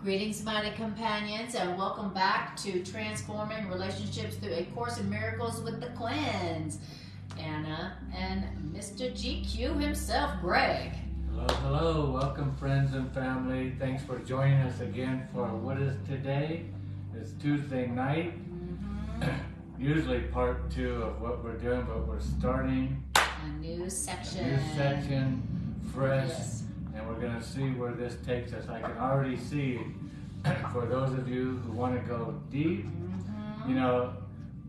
Greetings, mighty companions, and welcome back to Transforming Relationships Through A Course in Miracles with the Quinns, Anna and Mr. GQ himself, Greg. Hello, hello. Welcome, friends and family. Thanks for joining us again for what is today. It's Tuesday night. Usually part 2 of what we're doing, but we're starting a new section. Fresh. Yes. And we're going to see where this takes us. I can already see, for those of you who want to go deep, you know,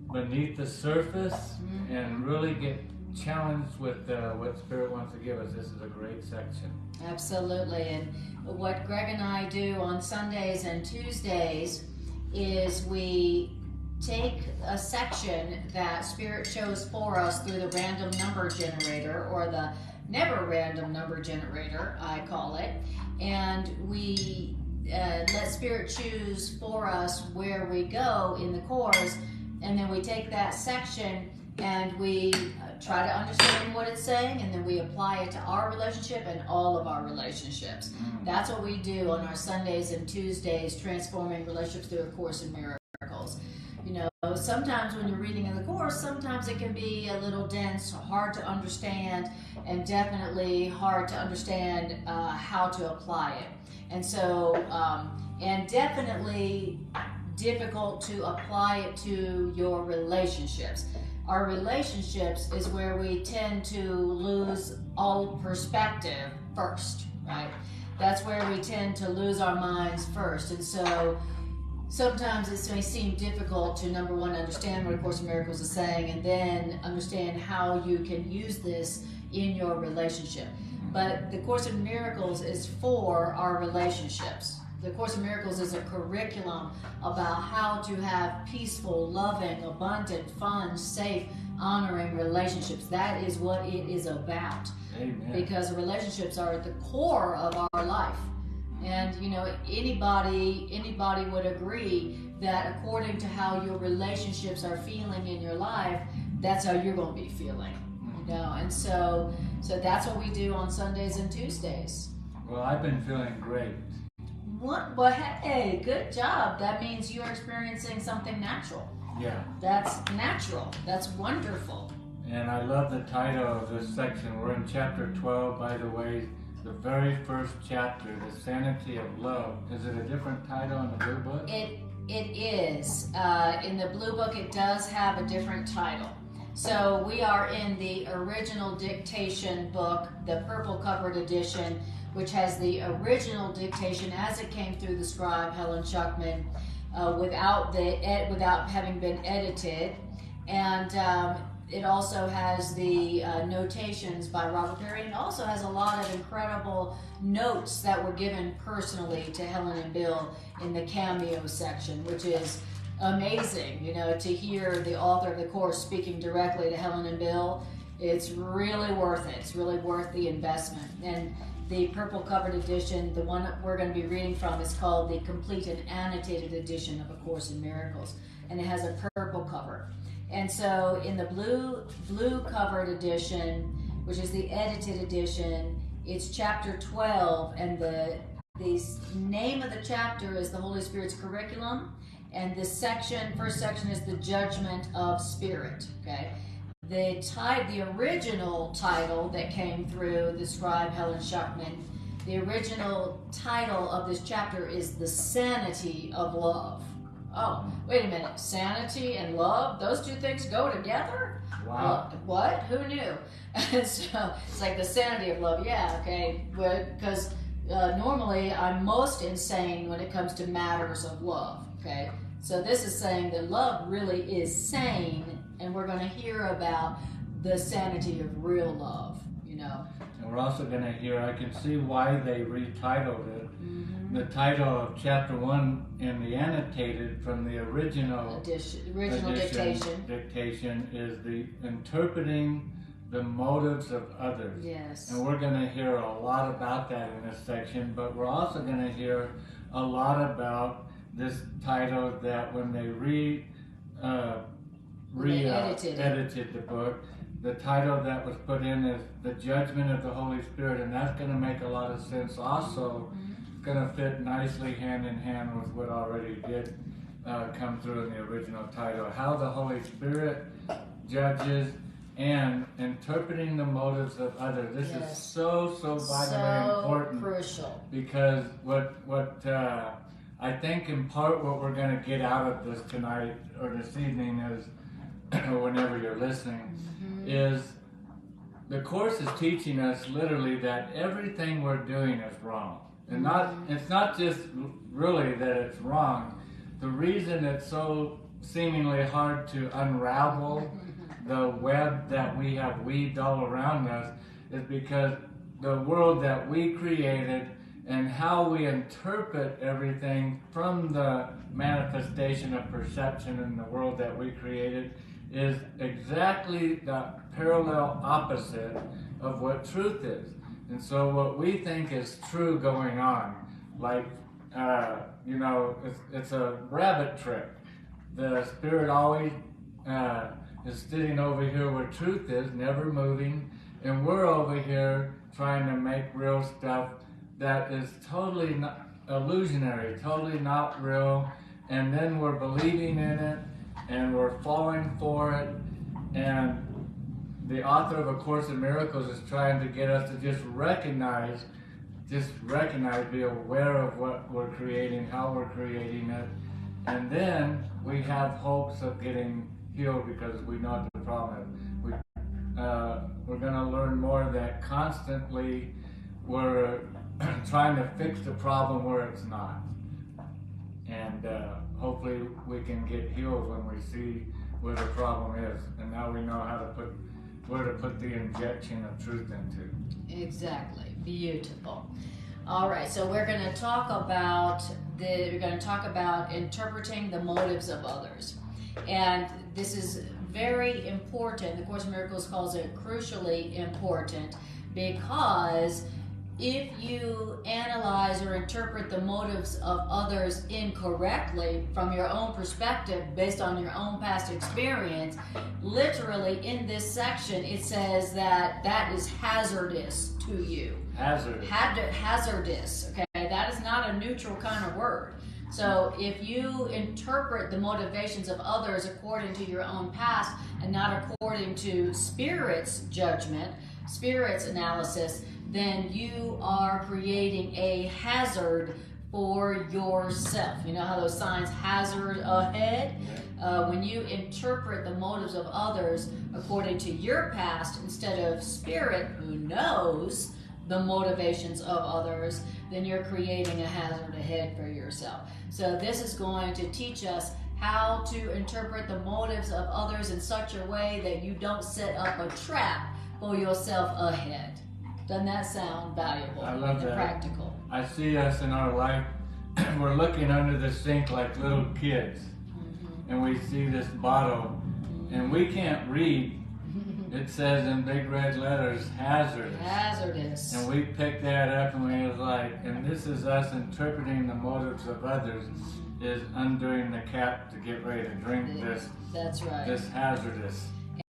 beneath the surface and really get challenged with what Spirit wants to give us. This is a great section. Absolutely. And what Greg and I do on Sundays and Tuesdays is we take a section that Spirit chose for us through the random number generator, or the never random number generator, I call it, and we let Spirit choose for us where we go in the course, and then we take that section and we try to understand what it's saying, and then we apply it to our relationship and all of our relationships. That's what we do on our Sundays and Tuesdays, Transforming Relationships Through A Course in Miracles. You know, sometimes when you're reading in the Course, sometimes it can be a little dense, hard to understand, and definitely hard to understand how to apply it. And so, and definitely difficult to apply it to your relationships. Our relationships is where we tend to lose all perspective first, right? That's where we tend to lose our minds first. And so sometimes it may seem difficult to, number one, understand what A Course in Miracles is saying, and then understand how you can use this in your relationship. But the Course in Miracles is for our relationships. The Course in Miracles is a curriculum about how to have peaceful, loving, abundant, fun, safe, honoring relationships. That is what it is about. Amen. Because relationships are at the core of our life. And you know, anybody would agree that according to how your relationships are feeling in your life, that's how you're going to be feeling. You know, and so that's what we do on Sundays and Tuesdays. Well, I've been feeling great. What? Well, hey, good job. That means you're experiencing something natural. Yeah. That's natural. That's wonderful. And I love the title of this section. We're in chapter 12, by the way. The very first chapter, The Sanity of Love. Is it a different title in the Blue Book? It is. In the Blue Book, it does have a different title. So we are in the original dictation book, the purple covered edition, which has the original dictation as it came through the scribe Helen Schuckman, without having been edited, and it also has the notations by Robert Perry, and also has a lot of incredible notes that were given personally to Helen and Bill in the cameo section, which is amazing, you know, to hear the author of the Course speaking directly to Helen and Bill. It's really worth it. It's really worth the investment. And the purple covered edition, the one that we're going to be reading from, is called the Complete and Annotated Edition of A Course in Miracles, and it has a purple cover. And so in the blue covered edition, which is the edited edition, it's chapter 12, and the name of the chapter is The Holy Spirit's Curriculum, and this first section is The Judgment of Spirit. Okay, the original title that came through the scribe Helen Schuckman, the original title of this chapter is The Sanity of Love. Oh, wait a minute. Sanity and love, those two things go together? Wow. What? Who knew? And so it's like the sanity of love. Yeah, okay. Because normally I'm most insane when it comes to matters of love. Okay. So this is saying that love really is sane, and we're going to hear about the sanity of real love, you know. And we're also going to hear, I can see why they retitled it. The title of chapter 1 in the annotated from the original dictation is the Interpreting the Motives of Others. Yes. And we're going to hear a lot about that in this section, but we're also going to hear a lot about this title that when they edited the book, the title that was put in is The Judgment of the Holy Spirit, and that's going to make a lot of sense also going to fit nicely hand in hand with what already did come through in the original title, how the Holy Spirit judges and interpreting the motives of others. This is so vitally important, crucial, because what I think in part what we're going to get out of this tonight or this evening is, or whenever you're listening, is the Course is teaching us literally that everything we're doing is wrong. And it's not just really that it's wrong. The reason it's so seemingly hard to unravel the web that we have weaved all around us is because the world that we created and how we interpret everything from the manifestation of perception in the world that we created is exactly the parallel opposite of what truth is. And so what we think is true going on, like, it's a rabbit trick. The Spirit always is sitting over here where truth is, never moving, and we're over here trying to make real stuff that is totally not illusionary, totally not real, and then we're believing in it, and we're falling for it, and the author of A Course in Miracles is trying to get us to just recognize, be aware of what we're creating, how we're creating it, and then we have hopes of getting healed because we know what the problem is. We're going to learn more that constantly we're trying to fix the problem where it's not. And hopefully we can get healed when we see where the problem is. And now we know where to put the injection of truth into. Exactly. Beautiful. All right, so we're going to talk about interpreting the motives of others. And this is very important. The Course in Miracles calls it crucially important, because if you analyze or interpret the motives of others incorrectly from your own perspective based on your own past experience, literally in this section it says that is hazardous to you. Hazardous, okay? That is not a neutral kind of word. So if you interpret the motivations of others according to your own past and not according to Spirit's judgment, Spirit's analysis, then you are creating a hazard for yourself. You know how those signs, hazard ahead? When you interpret the motives of others according to your past instead of Spirit, who knows the motivations of others, then you're creating a hazard ahead for yourself. So this is going to teach us how to interpret the motives of others in such a way that you don't set up a trap for yourself ahead. Doesn't that sound valuable? I love and practical? I see us in our life, we're looking under the sink like little kids, and we see this bottle, and we can't read. It says in big red letters, hazardous. Hazardous. And we picked that up and we was like, and this is us interpreting the motives of others, is undoing the cap to get ready to drink this. That's right. This hazardous.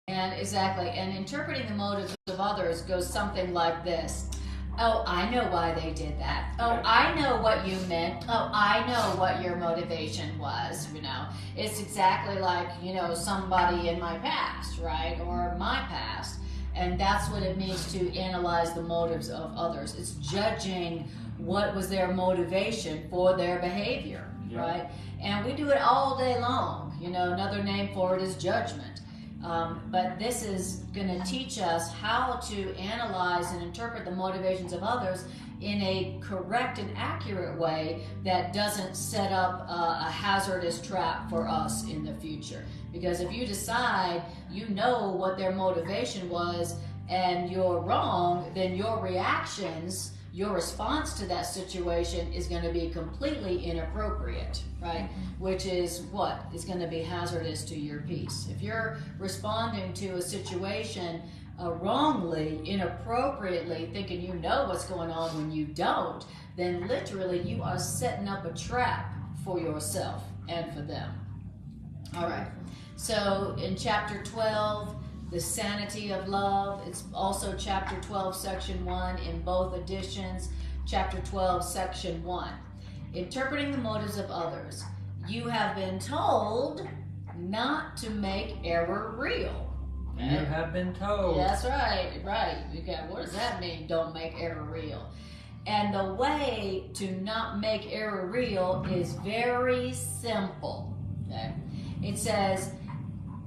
And exactly. And interpreting the motives of others goes something like this. Oh, I know why they did that. Oh, I know what you meant. Oh, I know what your motivation was, It's exactly like, somebody in my past, right? Or my past. And that's what it means to analyze the motives of others. It's judging what was their motivation for their behavior, right? And we do it all day long. Another name for it is judgment. But this is going to teach us how to analyze and interpret the motivations of others in a correct and accurate way that doesn't set up a hazardous trap for us in the future. Because if you decide you know what their motivation was and you're wrong, then your reactions, your response to that situation is going to be completely inappropriate, right? Which is what? It's going to be hazardous to your peace. If you're responding to a situation wrongly, inappropriately, thinking you know what's going on when you don't, then literally you are setting up a trap for yourself and for them. All right. So in chapter 12, the sanity of love, it's also chapter 12, section 1 in both editions. chapter 12, section 1. Interpreting the motives of others. You have been told not to make error real. You have been told. That's right, right. Okay, what does that mean, don't make error real? And the way to not make error real is very simple. Okay? It says,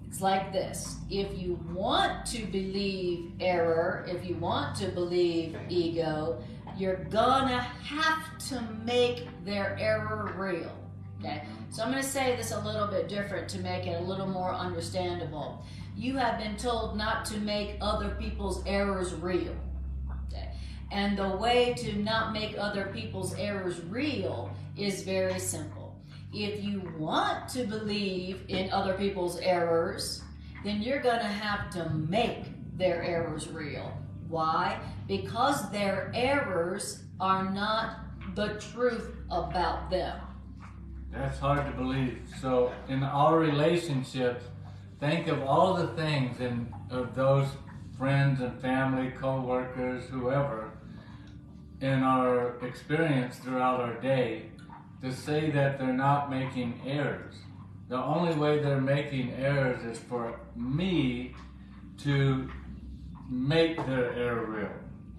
it's like this. If you want to believe error, if you want to believe ego, you're gonna have to make their error real. Okay? So I'm gonna say this a little bit different to make it a little more understandable. You have been told not to make other people's errors real. Okay? And the way to not make other people's errors real is very simple. If you want to believe in other people's errors, then you're going to have to make their errors real. Why? Because their errors are not the truth about them. That's hard to believe. So in our relationships, think of all the things of those friends and family, co-workers, whoever, in our experience throughout our day, to say that they're not making errors. The only way they're making errors is for me to make their error real.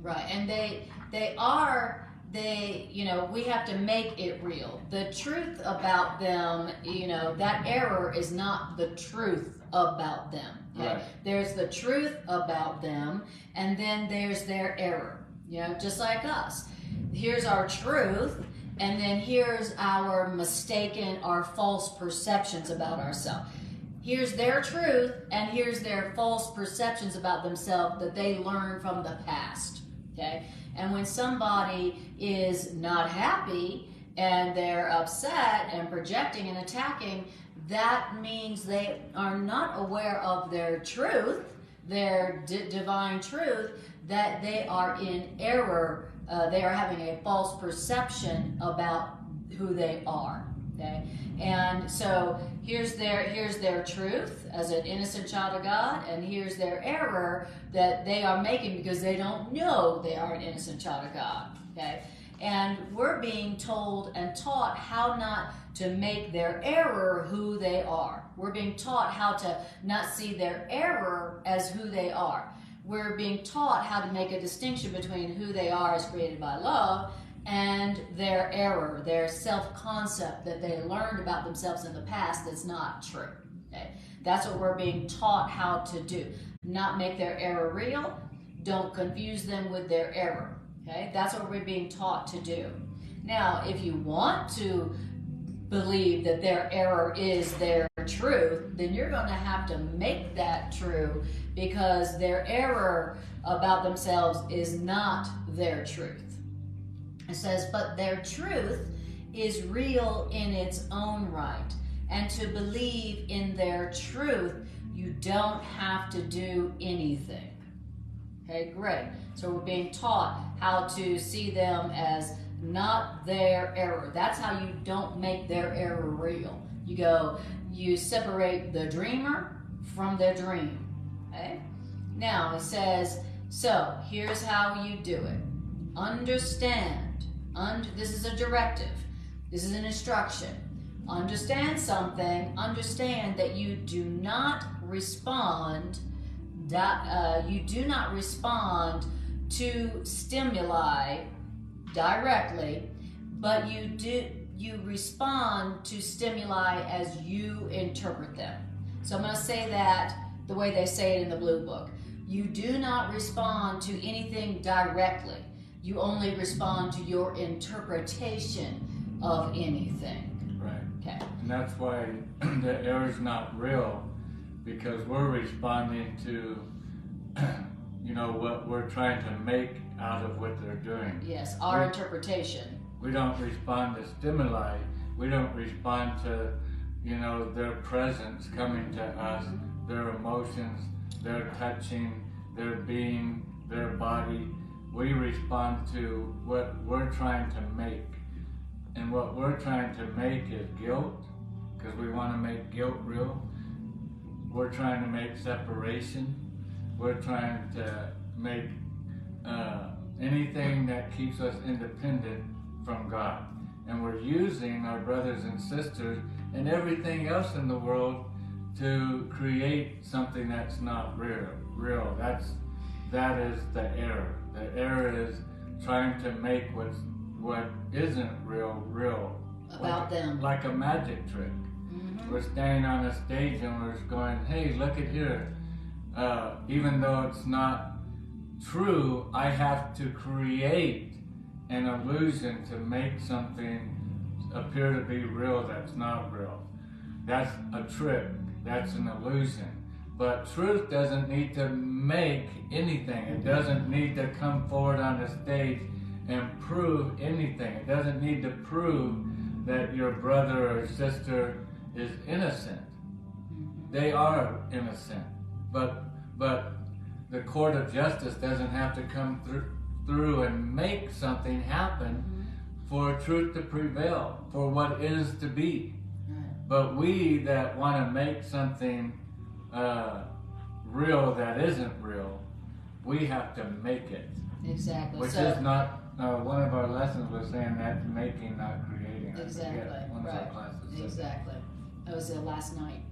Right, and we have to make it real. The truth about them, that error is not the truth about them. Okay? Right. There's the truth about them, and then there's their error. Just like us. Here's our truth, and then here's our mistaken, our false perceptions about ourselves. Here's their truth, and here's their false perceptions about themselves that they learned from the past. Okay? And when somebody is not happy and they're upset and projecting and attacking, that means they are not aware of their truth, their divine truth, that they are in error. They are having a false perception about who they are. Okay? And so here's their truth as an innocent child of God, and here's their error that they are making because they don't know they are an innocent child of God. Okay? And we're being told and taught how not to make their error who they are. We're being taught how to not see their error as who they are. We're being taught how to make a distinction between who they are as created by love and their error, their self-concept that they learned about themselves in the past that's not true. Okay? That's what we're being taught how to do. Not make their error real. Don't confuse them with their error. Okay? That's what we're being taught to do. Now, if you want to believe that their error is their truth, then you're going to have to make that true, because their error about themselves is not their truth. It says, but their truth is real in its own right. And to believe in their truth, you don't have to do anything. Okay, great. So we're being taught how to see them as not their error. That's how you don't make their error real. You separate the dreamer from their dream. Okay? Now it says, so here's how you do it. Understand. This is a directive. This is an instruction. Understand something. Understand that you do not respond. You do not respond to stimuli directly, but you respond to stimuli as you interpret them. So I'm going to say that the way they say it in the Blue Book. You do not respond to anything directly. You only respond to your interpretation of anything. Right. Okay. And that's why the error is not real, because we're responding to what we're trying to make out of what they're doing. Yes, our interpretation. We don't respond to stimuli. We don't respond to, their presence coming to us, their emotions, their touching, their being, their body. We respond to what we're trying to make. And what we're trying to make is guilt, because we want to make guilt real. We're trying to make separation. We're trying to make anything that keeps us independent from God. And we're using our brothers and sisters and everything else in the world to create something that's not real. That is the error. The error is trying to make what isn't real. About them. Like a magic trick. We're standing on a stage and we're just going, hey, look at here. Even though it's not true, I have to create an illusion to make something appear to be real that's not real. That's a trick. That's an illusion. But truth doesn't need to make anything. It doesn't need to come forward on the stage and prove anything. It doesn't need to prove that your brother or sister is innocent. They are innocent. But the court of justice doesn't have to come through and make something happen for truth to prevail, for what is to be. But we that want to make something real that isn't real, we have to make it. Exactly. Which is not, one of our lessons was saying that making, not creating. Exactly. One of our classes. Exactly. That was it last night.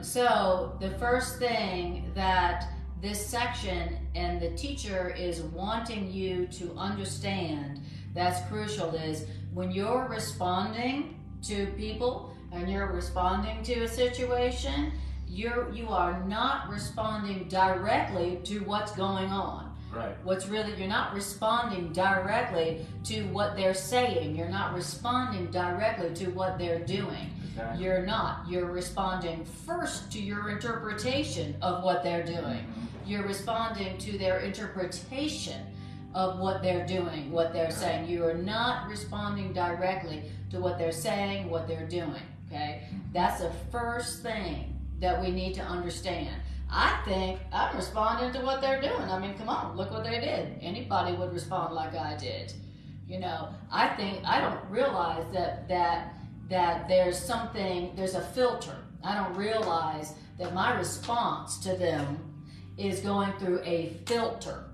So the first thing that this section and the teacher is wanting you to understand that's crucial is when you're responding to people and you're responding to a situation, you are not responding directly to what's going on. Right. You're not responding directly to what they're saying. You're not responding directly to what they're doing. Exactly. You're responding first to your interpretation of what they're doing. You're responding to their interpretation of what they're doing, what they're saying. You are not responding directly to what they're saying, what they're doing, okay? That's the first thing that we need to understand. I think I'm responding to what they're doing. I mean, come on, look what they did. Anybody would respond like I did. You know, I don't realize that there's a filter. I don't realize that my response to them is going through a filter.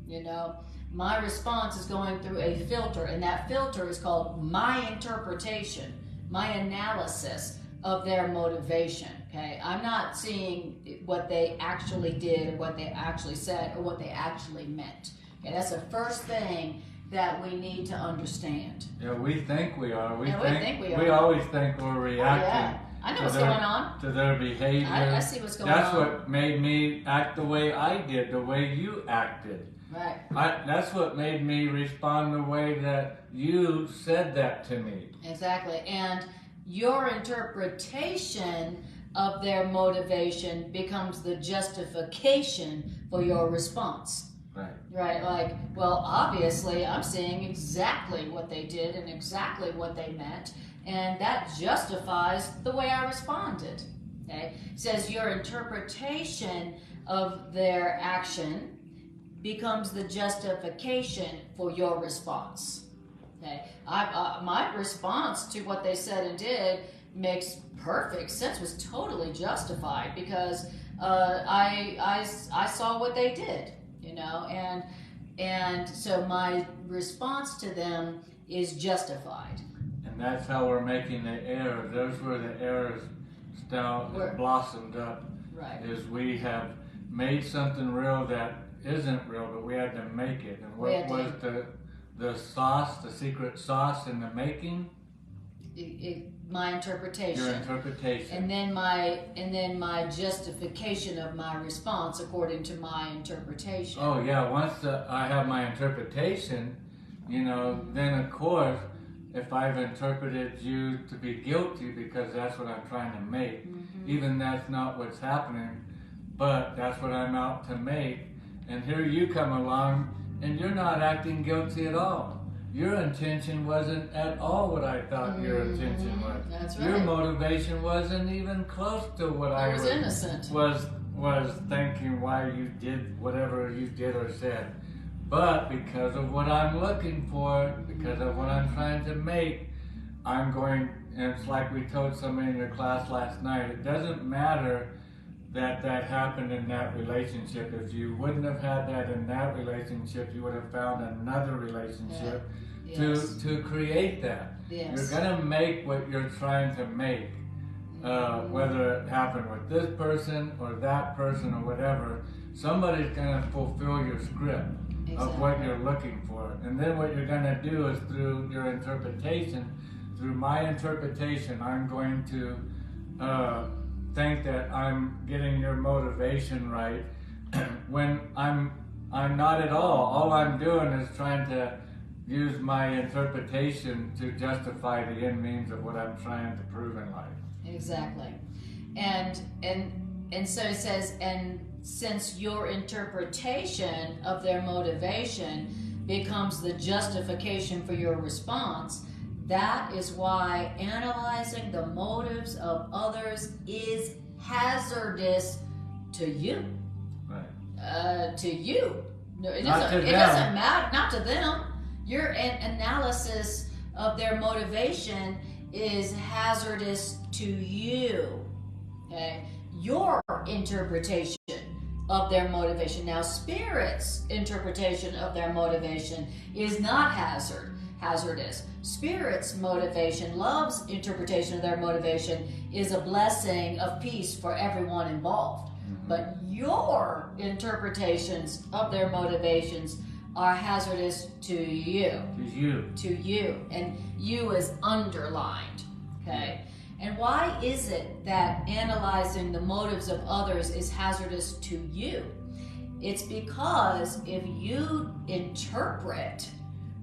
You know, my response is going through a filter, and that filter is called my interpretation, my analysis of their motivation. Okay, I'm not seeing what they actually did or what they actually said or what they actually meant. Okay, that's the first thing that we need to understand. Yeah, we think we are. We think we are. We always think we're reacting. Oh, yeah. I know what's going on. To their behavior. I see what's going That's on. what made me act the way I did, the way you acted. Right. That's what made me respond the way that you said that to me. Exactly. And your interpretation of their motivation becomes the justification for your response. Right. Right, like, well, obviously I'm seeing exactly what they did and exactly what they meant, and that justifies the way I responded. Okay? It says your interpretation of their action becomes the justification for your response. Okay? My response to what they said and did makes perfect sense, was totally justified because I saw what they did. You know, and so my response to them is justified. And that's how we're making the errors. Those were the errors blossomed up. Right. Is we have made something real that isn't real, but we had to make it. And what was the sauce, the secret sauce in the making? My interpretation. Your interpretation. And then my justification of my response according to my interpretation. Oh yeah, once I have my interpretation, you know, then of course, if I've interpreted you to be guilty because that's what I'm trying to make, even that's not what's happening, but that's what I'm out to make, and here you come along and you're not acting guilty at all. Your intention wasn't at all what I thought your intention was. That's right. Your motivation wasn't even close to what I was innocent. Was thinking why you did whatever you did or said. But because of what I'm looking for, because of what I'm trying to make, I'm going, and it's like we told somebody in your class last night, it doesn't matter that happened in that relationship. If you wouldn't have had that in that relationship, you would have found another relationship to create that. Yes. You're going to make what you're trying to make, whether it happened with this person or that person or whatever. Somebody's going to fulfill your script of what you're looking for. And then what you're going to do is through your interpretation, through my interpretation, I'm going to think that I'm getting your motivation right when I'm not at all. All I'm doing is trying to use my interpretation to justify the end means of what I'm trying to prove in life. Exactly. And so it says, and since your interpretation of their motivation becomes the justification for your response, that is why analyzing the motives of others is hazardous to you. Right. To you. No, it Not doesn't. to It them. doesn't matter. Not to them. Your analysis of their motivation is hazardous to you. Okay. Your interpretation of their motivation. Now, Spirit's interpretation of their motivation is not hazardous. Spirit's motivation, love's interpretation of their motivation, is a blessing of peace for everyone involved. Mm-hmm. But your interpretations of their motivations are hazardous to you. To you. And you is underlined. Okay? And why is it that analyzing the motives of others is hazardous to you? It's because if you interpret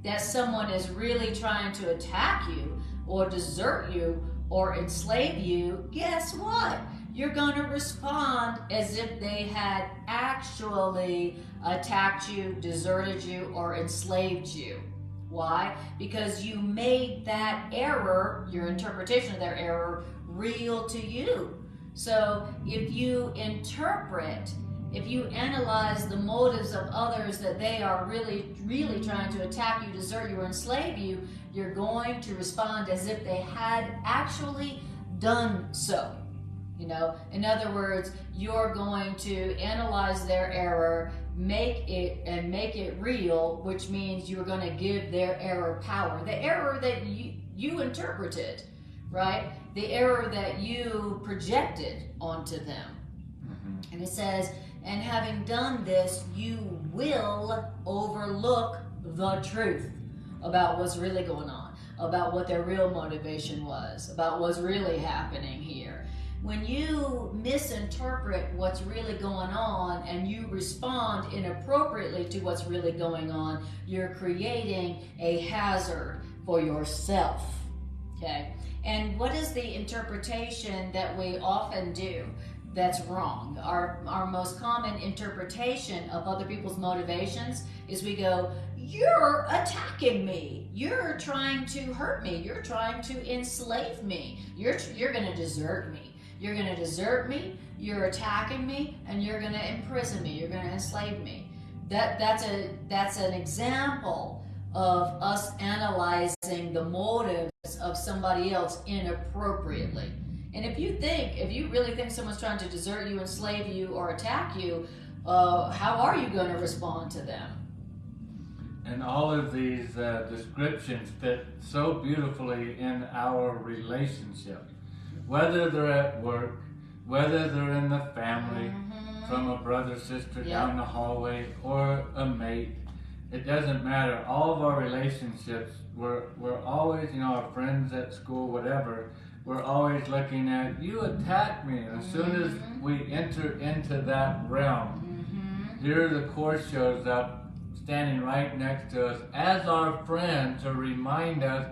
that someone is really trying to attack you or desert you or enslave you, guess what? You're going to respond as if they had actually attacked you, deserted you, or enslaved you. Why? Because you made that error, your interpretation of their error, real to you. So if you interpret, if you analyze the motives of others that they are really, really trying to attack you, desert you, or enslave you, you're going to respond as if they had actually done so. You know, in other words, you're going to analyze their error, make it real, which means you're going to give their error power. The error that you interpreted, right? The error that you projected onto them. Mm-hmm. And it says, and having done this, you will overlook the truth about what's really going on, about what their real motivation was, about what's really happening here. When you misinterpret what's really going on and you respond inappropriately to what's really going on, you're creating a hazard for yourself. Okay? And what is the interpretation that we often do that's wrong? Our most common interpretation of other people's motivations is we go, you're attacking me. You're trying to hurt me. You're trying to enslave me. You're going to desert me. You're going to desert me, you're attacking me, and you're going to imprison me. You're going to enslave me. That's an example of us analyzing the motives of somebody else inappropriately. And if you really think someone's trying to desert you, enslave you, or attack you, how are you going to respond to them? And all of these descriptions fit so beautifully in our relationship. Whether they're at work, whether they're in the family, from a brother, sister down the hallway, or a mate, it doesn't matter. All of our relationships, we're always, our friends at school, whatever, we're always looking at, you attack me. And as soon as we enter into that realm, here the Course shows up, standing right next to us as our friend to remind us,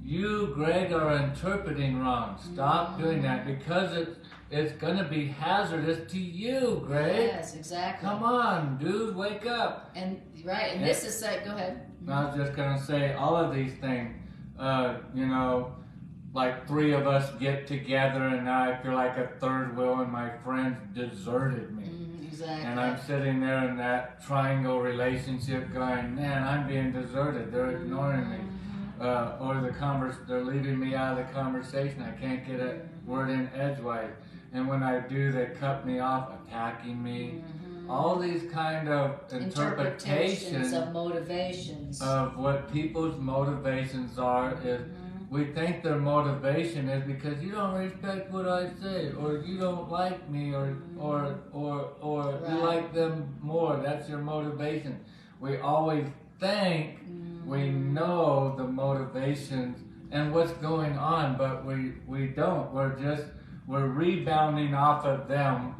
you, Greg, are interpreting wrong. Stop doing that because it's going to be hazardous to you, Greg. Yes, exactly. Come on, dude, wake up. And this is go ahead. I was just going to say all of these things, like three of us get together and now I feel like a third wheel and my friends deserted me. Exactly. And I'm sitting there in that triangle relationship going, man, I'm being deserted. They're ignoring me. Or they're leaving me out of the conversation. I can't get a word in edgewise. and when I do, they cut me off, attacking me. All these kind of interpretations of motivations of what people's motivations are is we think their motivation is because you don't respect what I say, or you don't like me, or you like them more. That's your motivation. We always think we know the motivations and what's going on, but we don't. We're rebounding off of them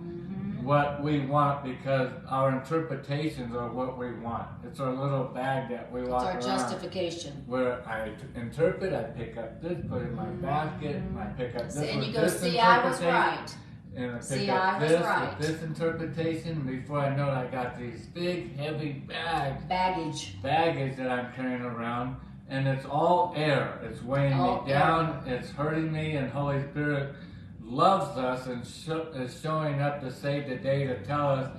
what we want because our interpretations are what we want. It's our little bag that we walk around. It's our justification. Where I interpret, I pick up this, put it in my basket, and I pick up this. And you with go, this see, I was right. And I pick See, up I was this right. with this interpretation. Before I know it, I got these big, heavy baggage that I'm carrying around. And it's all air. It's weighing me down. It's hurting me. And Holy Spirit loves us and is showing up to save the day to tell us,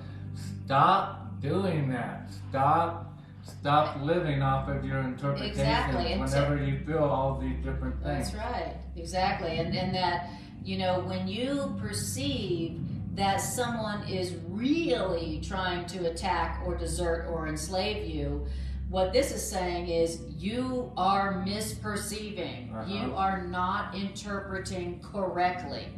stop doing that. Stop living off of your interpretations whenever you feel all these different things. That's right. Exactly. And that, when you perceive that someone is really trying to attack or desert or enslave you, what this is saying is you are misperceiving. You are not interpreting correctly.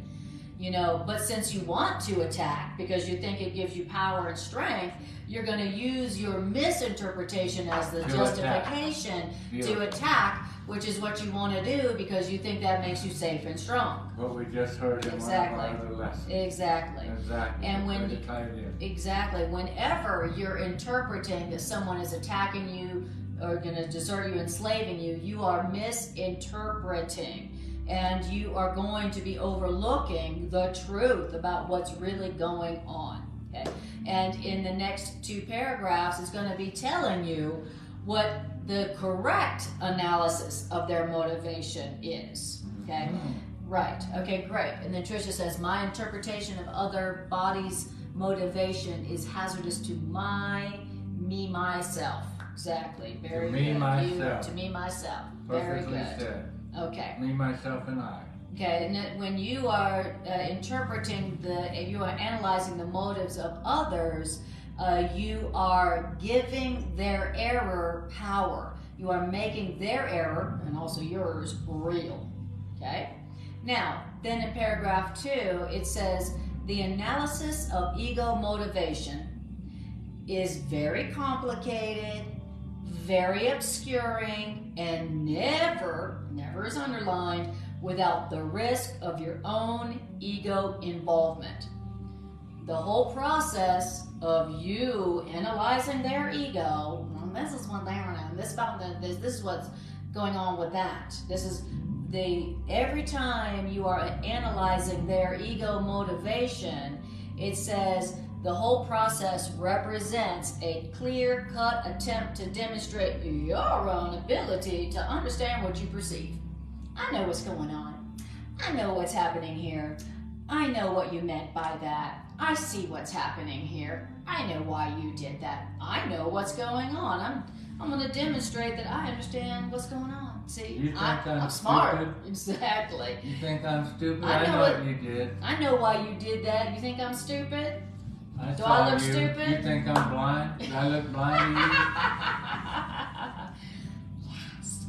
But since you want to attack because you think it gives you power and strength, you're going to use your misinterpretation as the justification to attack, which is what you want to do because you think that makes you safe and strong. What we just heard in one of our other lessons. Exactly. And whenever you're interpreting that someone is attacking you or going to desert you, enslaving you, you are misinterpreting. And you are going to be overlooking the truth about what's really going on. Okay? And in the next 2 paragraphs, it's going to be telling you what the correct analysis of their motivation is. Okay? Right. Okay, great. And then Tricia says, my interpretation of other bodies' motivation is hazardous to me, myself. Exactly. Very good. Myself. To me, myself. Perfectly Very good. Said. Okay. Me, myself, and I. Okay, and when you are you are analyzing the motives of others, you are giving their error power. You are making their error, and also yours, real. Okay? Now, then in paragraph 2, it says, the analysis of ego motivation is very complicated, very obscuring, and never is underlined, without the risk of your own ego involvement. The whole process of you analyzing their ego, well, this is what they're doing, this is what's going on with that. Every time you are analyzing their ego motivation, it says the whole process represents a clear-cut attempt to demonstrate your own ability to understand what you perceive. I know what's going on. I know what's happening here. I know what you meant by that. I see what's happening here. I know why you did that. I know what's going on. I'm going to demonstrate that I understand what's going on. See, you think I'm smart. Stupid? Exactly. You think I'm stupid? I know what you did. I know why you did that. You think I'm stupid? Do I look stupid? You think I'm blind? Do I look blind to you? Yes.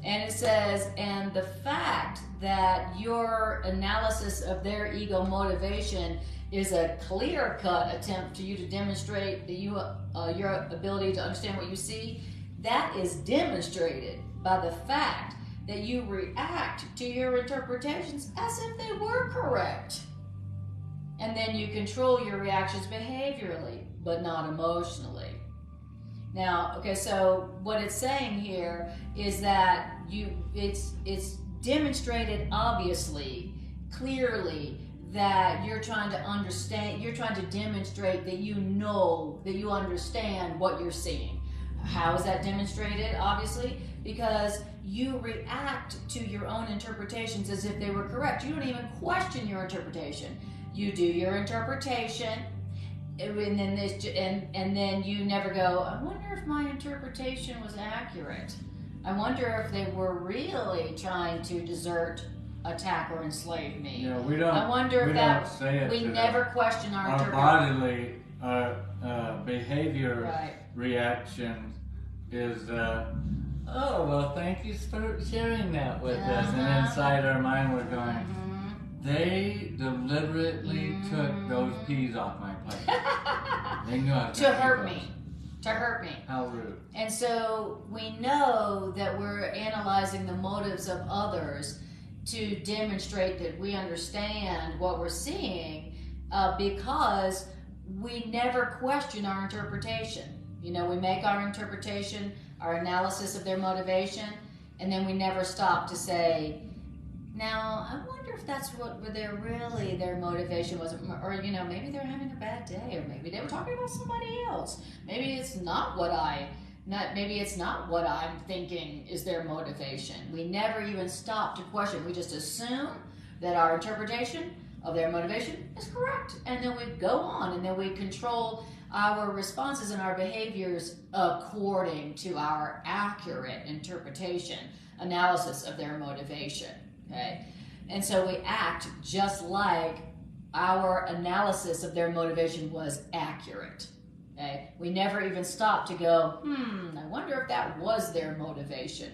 And it says, and the fact that your analysis of their ego motivation is a clear-cut attempt for you to demonstrate that your ability to understand what you see, that is demonstrated by the fact that you react to your interpretations as if they were correct. And then you control your reactions behaviorally, but not emotionally. Now, okay, so what it's saying here is that it's demonstrated obviously, clearly, that you're trying to understand, you're trying to demonstrate that you know, that you understand what you're seeing. How is that demonstrated? Obviously, because you react to your own interpretations as if they were correct. You don't even question your interpretation. You do your interpretation, and then you never go, I wonder if my interpretation was accurate. I wonder if they were really trying to desert attack or enslave me. Yeah, we don't. I wonder if we that don't say it we to never them. question our Our interpretation. bodily behavior Right. reaction is, oh, well, thank you for sharing that with us. And inside our mind, we're going, they deliberately took those peas off my plate. They knew I was To hurt me. To hurt me. How rude. And so we know that we're analyzing the motives of others to demonstrate that we understand what we're seeing, because we never question our interpretation. You know, we make our interpretation, our analysis of their motivation, and then we never stop to say, now, I wonder if that's what their motivation was, or, you know, maybe they're having a bad day, or maybe they were talking about somebody else. Maybe it's not what I'm thinking is their motivation. We never even stop to question. We just assume that our interpretation of their motivation is correct, and then we go on, and then we control our responses and our behaviors according to our accurate interpretation, analysis of their motivation. Okay, and so we act just like our analysis of their motivation was accurate. Okay, we never even stop to go, I wonder if that was their motivation.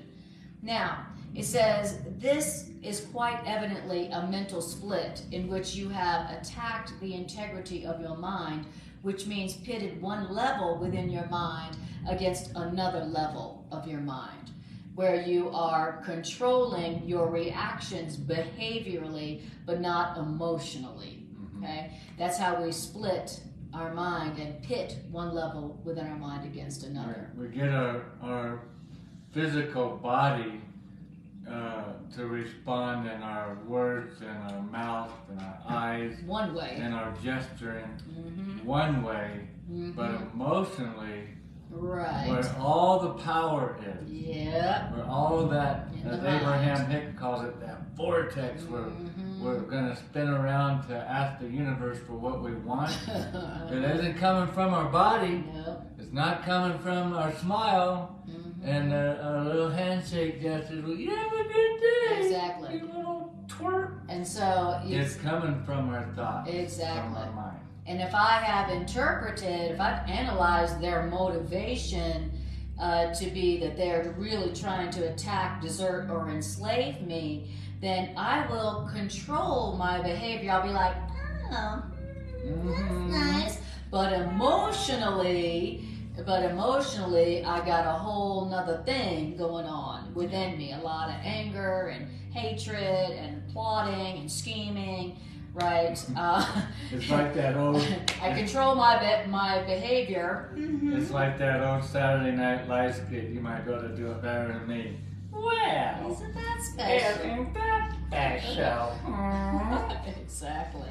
Now, it says, this is quite evidently a mental split in which you have attacked the integrity of your mind, which means pitted one level within your mind against another level of your mind, where you are controlling your reactions behaviorally, but not emotionally. Okay, that's how we split our mind and pit one level within our mind against another. We get our physical body to respond in our words and our mouth and our eyes. One way. And our gesturing one way, but emotionally, right, where all the power is. Yeah. Where all of that, In as the mind. Abraham Hicks calls it, that vortex where we're going to spin around to ask the universe for what we want. It isn't coming from our body. No. It's not coming from our smile and a little handshake gesture. You have a good day. Exactly. You little twerp. And so It's coming from our thoughts. Exactly. From our mind. And if I have interpreted, if I've analyzed their motivation to be that they're really trying to attack, desert, or enslave me, then I will control my behavior. I'll be like, oh, that's nice. But emotionally, I got a whole nother thing going on within me. A lot of anger and hatred and plotting and scheming. Right. It's like that old. I control my behavior. It's like that old Saturday Night Live skit. You might go to do it better than me. Well, Isn't that special? isn't that special? Exactly.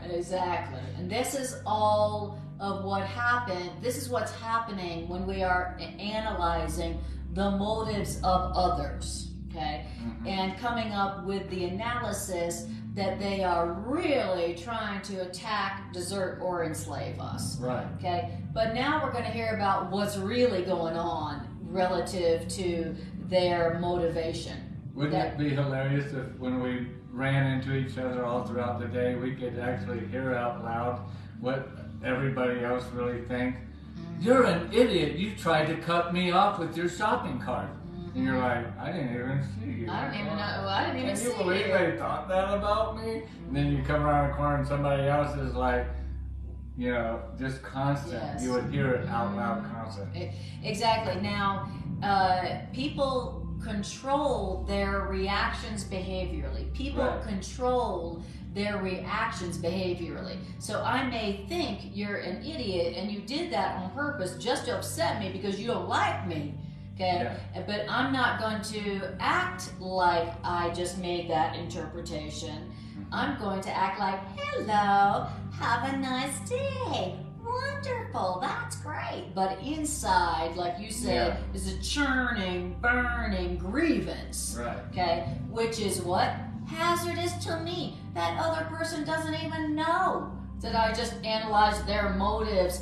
Exactly. And this is all of what happened. This is what's happening when we are analyzing the motives of others. Okay, and coming up with the analysis that they are really trying to attack, desert, or enslave us. Right. Okay, but now we're going to hear about what's really going on relative to their motivation. Wouldn't it be hilarious if when we ran into each other all throughout the day, we could actually hear out loud what everybody else really thinks? You're an idiot. You tried to cut me off with your shopping cart. And you're like, I didn't even see you. I didn't even know. I didn't even see you. Can you believe they thought that about me? And then you come around the corner and somebody else is like, you know, just constant. Yes. You would hear it out loud constant. Exactly. Now, people control their reactions behaviorally. People control their reactions behaviorally. So I may think you're an idiot and you did that on purpose just to upset me because you don't like me. Okay, but I'm not going to act like I just made that interpretation. I'm going to act like, hello, have a nice day. Wonderful, that's great. But inside, like you said, is a churning, burning grievance. Right. Okay, which is what? Hazardous to me. That other person doesn't even know that I just analyzed their motives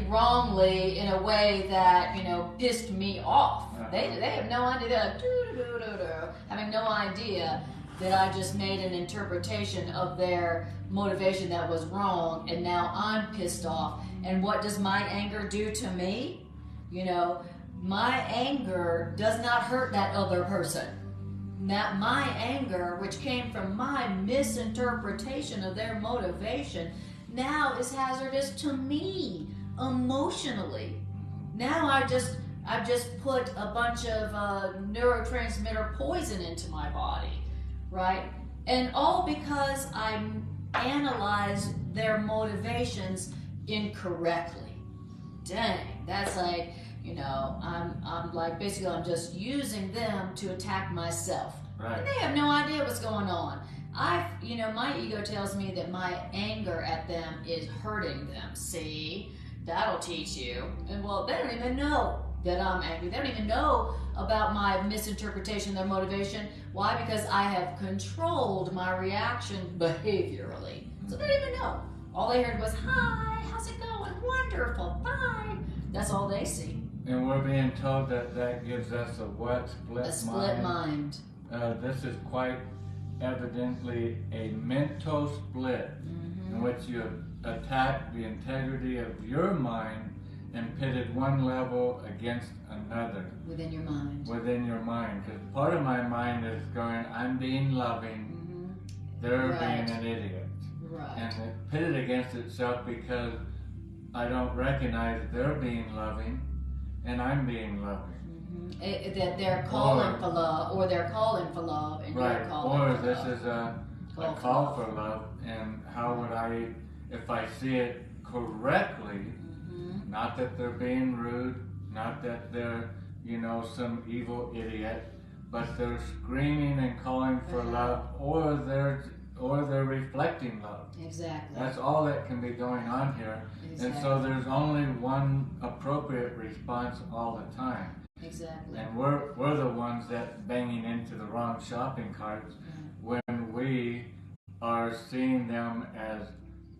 wrongly in a way that, you know, pissed me off. They have no idea. They're like, having no idea that I just made an interpretation of their motivation that was wrong, and now I'm pissed off. And what does my anger do to me? You know, my anger does not hurt that other person. That my anger, which came from my misinterpretation of their motivation, now is hazardous to me emotionally. Now I've just put a bunch of neurotransmitter poison into my body, right? And all because I analyzed their motivations incorrectly. Dang, that's like, you know, I'm like, basically I'm just using them to attack myself. Right. And they have no idea what's going on. You know, my ego tells me that my anger at them is hurting them. See, that'll teach you. And well, they don't even know that I'm angry. They don't even know about my misinterpretation of their motivation. Why? Because I have controlled my reaction behaviorally. So they don't even know. All they heard was, hi, how's it going? Wonderful, fine. That's all they see. And we're being told that gives us a what? A split mind. This is quite evidently a mental split in which you attack the integrity of your mind and pitted one level against another. Within your mind. Within your mind. Because part of my mind is going, I'm being loving, they're being an idiot. Right. And it pitted against itself because I don't recognize they're being loving and I'm being loving. That they're calling for love, or they're calling for love, and you're calling for love. Or this is a call for love, and how would I, if I see it correctly, not that they're being rude, not that they're, you know, some evil idiot, but they're screaming and calling for love, or they're reflecting love. Exactly. That's all that can be going on here. Exactly. And so there's only one appropriate response all the time. Exactly. And we're the ones that banging into the wrong shopping carts when we are seeing them as,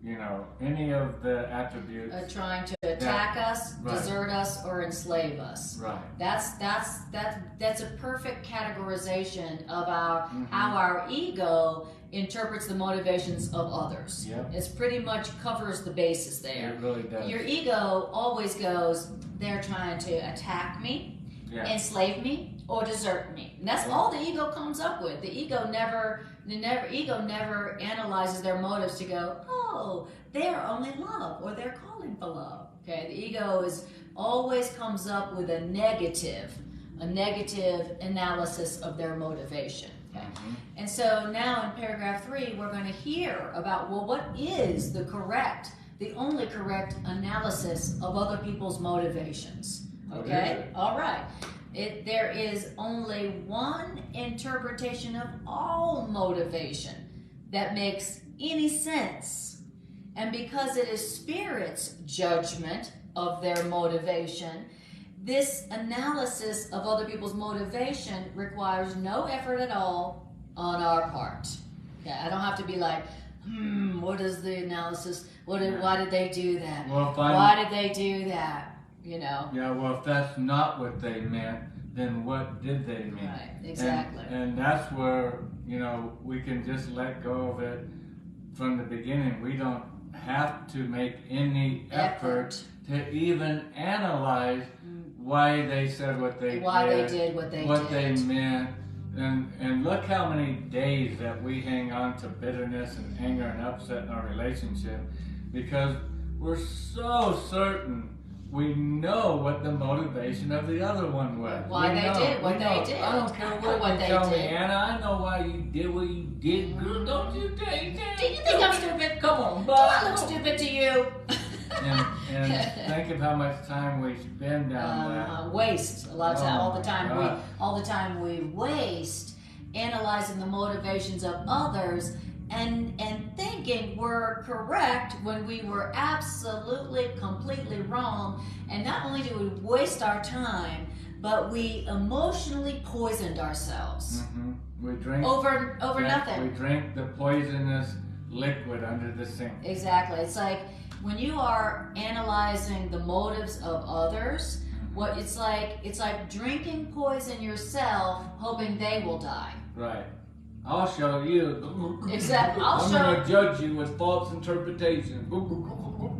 you know, any of the attributes trying to attack us, desert us, or enslave us. Right. That's a perfect categorization of our how our ego interprets the motivations of others. Yep. It's pretty much covers the basis there. It really does. Your ego always goes, they're trying to attack me, enslave me, or desert me. And that's all the ego comes up with. The ego never analyzes their motives to go, oh, they're only love, or they're calling for love. Okay, the ego always comes up with a negative analysis of their motivation. Okay, and so now in paragraph 3, we're going to hear about, well, what is the only correct analysis of other people's motivations? Okay, all right. There is only one interpretation of all motivation that makes any sense. And because it is Spirit's judgment of their motivation, this analysis of other people's motivation requires no effort at all on our part. Okay, I don't have to be like, what is the analysis? Why did they do that? Well, why did they do that? You know? Yeah, well, if that's not what they meant, then what did they mean? Right, exactly. And that's where, you know, we can just let go of it from the beginning. We don't have to make any effort to even analyze why they said what they did. Why they did what they did. What they meant. And look how many days that we hang on to bitterness and anger and upset in our relationship, because we're so certain we know what the motivation of the other one was. Why they did what they did. I don't care what you tell me, Anna. I know why you did what you did, girl. Don't you think? Do you think I'm stupid? Come on, do I look stupid to you? and think of how much time we spend down that. Waste a lot of time. All the time we waste analyzing the motivations of others and thinking we're correct when we were absolutely, completely wrong. And not only do we waste our time, but we emotionally poisoned ourselves. We drink over nothing. We drink the poisonous liquid under the sink. Exactly. It's like when you are analyzing the motives of others, it's like drinking poison yourself, hoping they will die. Right. I'll show you. Exactly. I'm going to judge you with false interpretations.